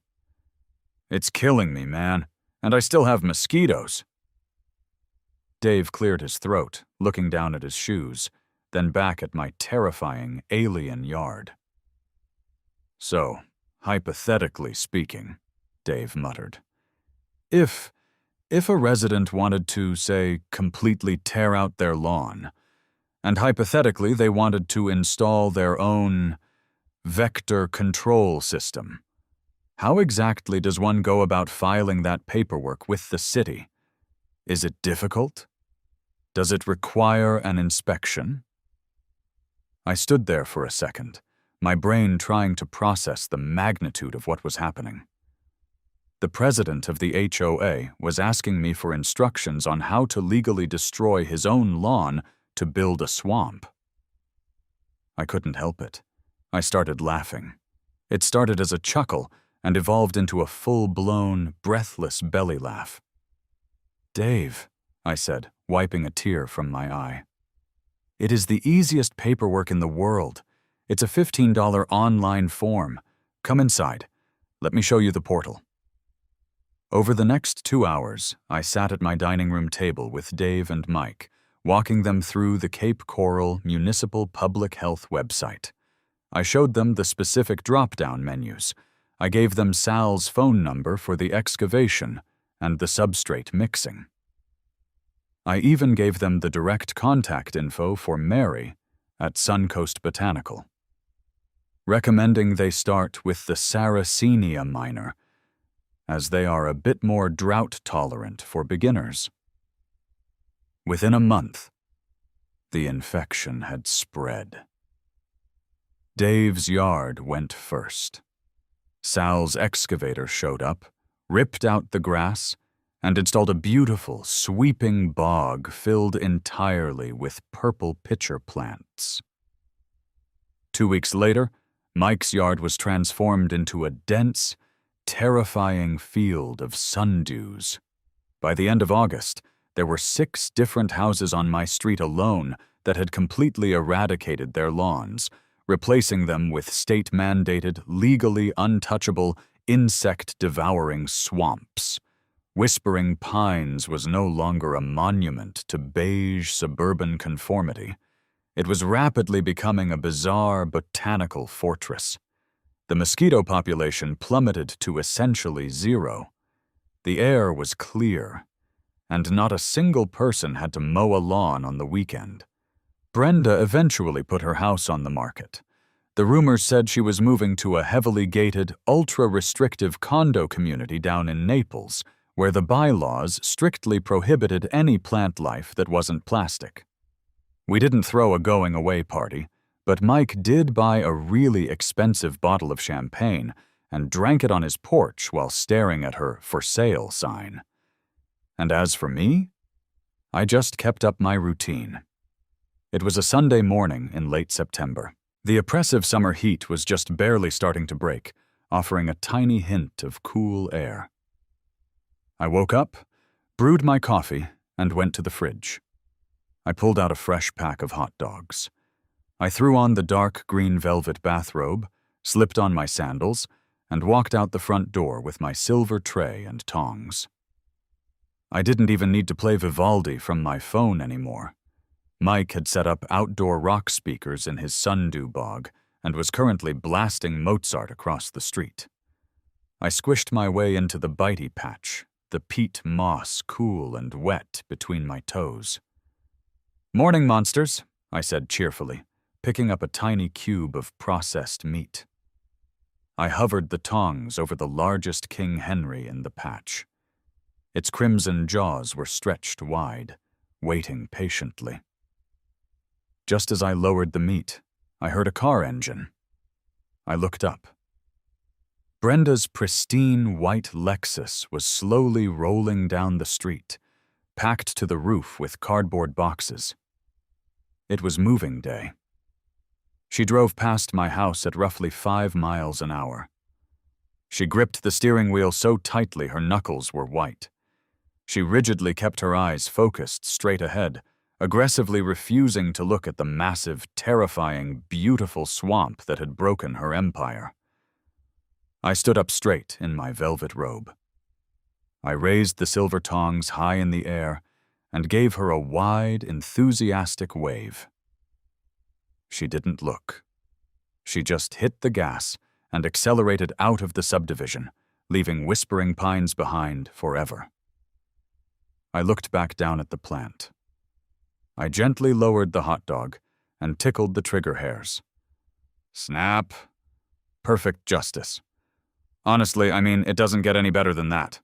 "It's killing me, man, and I still have mosquitoes." Dave cleared his throat, looking down at his shoes, then back at my terrifying alien yard. So, hypothetically speaking, Dave muttered, if a resident wanted to, say, completely tear out their lawn, and hypothetically they wanted to install their own vector control system, how exactly does one go about filing that paperwork with the city? Is it difficult? Does it require an inspection? I stood there for a second, my brain trying to process the magnitude of what was happening. The president of the HOA was asking me for instructions on how to legally destroy his own lawn to build a swamp. I couldn't help it. I started laughing. It started as a chuckle and evolved into a full-blown, breathless belly laugh. "Dave," I said, wiping a tear from my eye. "It is the easiest paperwork in the world. It's a $15 online form. Come inside. Let me show you the portal." Over the next 2 hours, I sat at my dining room table with Dave and Mike, walking them through the Cape Coral Municipal Public Health website. I showed them the specific drop-down menus. I gave them Sal's phone number for the excavation and the substrate mixing. I even gave them the direct contact info for Mary at Suncoast Botanical, recommending they start with the Sarracenia minor, as they are a bit more drought-tolerant for beginners. Within a month, the infection had spread. Dave's yard went first. Sal's excavator showed up, ripped out the grass, and installed a beautiful, sweeping bog filled entirely with purple pitcher plants. 2 weeks later, Mike's yard was transformed into a dense, terrifying field of sundews. By the end of August, there were 6 different houses on my street alone that had completely eradicated their lawns, replacing them with state-mandated, legally untouchable, insect-devouring swamps. Whispering Pines was no longer a monument to beige suburban conformity. It was rapidly becoming a bizarre botanical fortress. The mosquito population plummeted to essentially zero. The air was clear, and not a single person had to mow a lawn on the weekend. Brenda eventually put her house on the market. The rumors said she was moving to a heavily gated, ultra-restrictive condo community down in Naples, where the bylaws strictly prohibited any plant life that wasn't plastic. We didn't throw a going-away party, but Mike did buy a really expensive bottle of champagne and drank it on his porch while staring at her "for sale" sign. And as for me, I just kept up my routine. It was a Sunday morning in late September. The oppressive summer heat was just barely starting to break, offering a tiny hint of cool air. I woke up, brewed my coffee, and went to the fridge. I pulled out a fresh pack of hot dogs. I threw on the dark green velvet bathrobe, slipped on my sandals, and walked out the front door with my silver tray and tongs. I didn't even need to play Vivaldi from my phone anymore. Mike had set up outdoor rock speakers in his sundew bog and was currently blasting Mozart across the street. I squished my way into the bitey patch, the peat moss cool and wet between my toes. "Morning, monsters," I said cheerfully, picking up a tiny cube of processed meat. I hovered the tongs over the largest King Henry in the patch. Its crimson jaws were stretched wide, waiting patiently. Just as I lowered the meat, I heard a car engine. I looked up. Brenda's pristine white Lexus was slowly rolling down the street, packed to the roof with cardboard boxes. It was moving day. She drove past my house at roughly 5 miles an hour. She gripped the steering wheel so tightly her knuckles were white. She rigidly kept her eyes focused straight ahead, aggressively refusing to look at the massive, terrifying, beautiful swamp that had broken her empire. I stood up straight in my velvet robe. I raised the silver tongs high in the air and gave her a wide, enthusiastic wave. She didn't look. She just hit the gas and accelerated out of the subdivision, leaving whispering pines behind forever. I looked back down at the plant. I gently lowered the hot dog and tickled the trigger hairs. Snap. Perfect justice. Honestly, it doesn't get any better than that.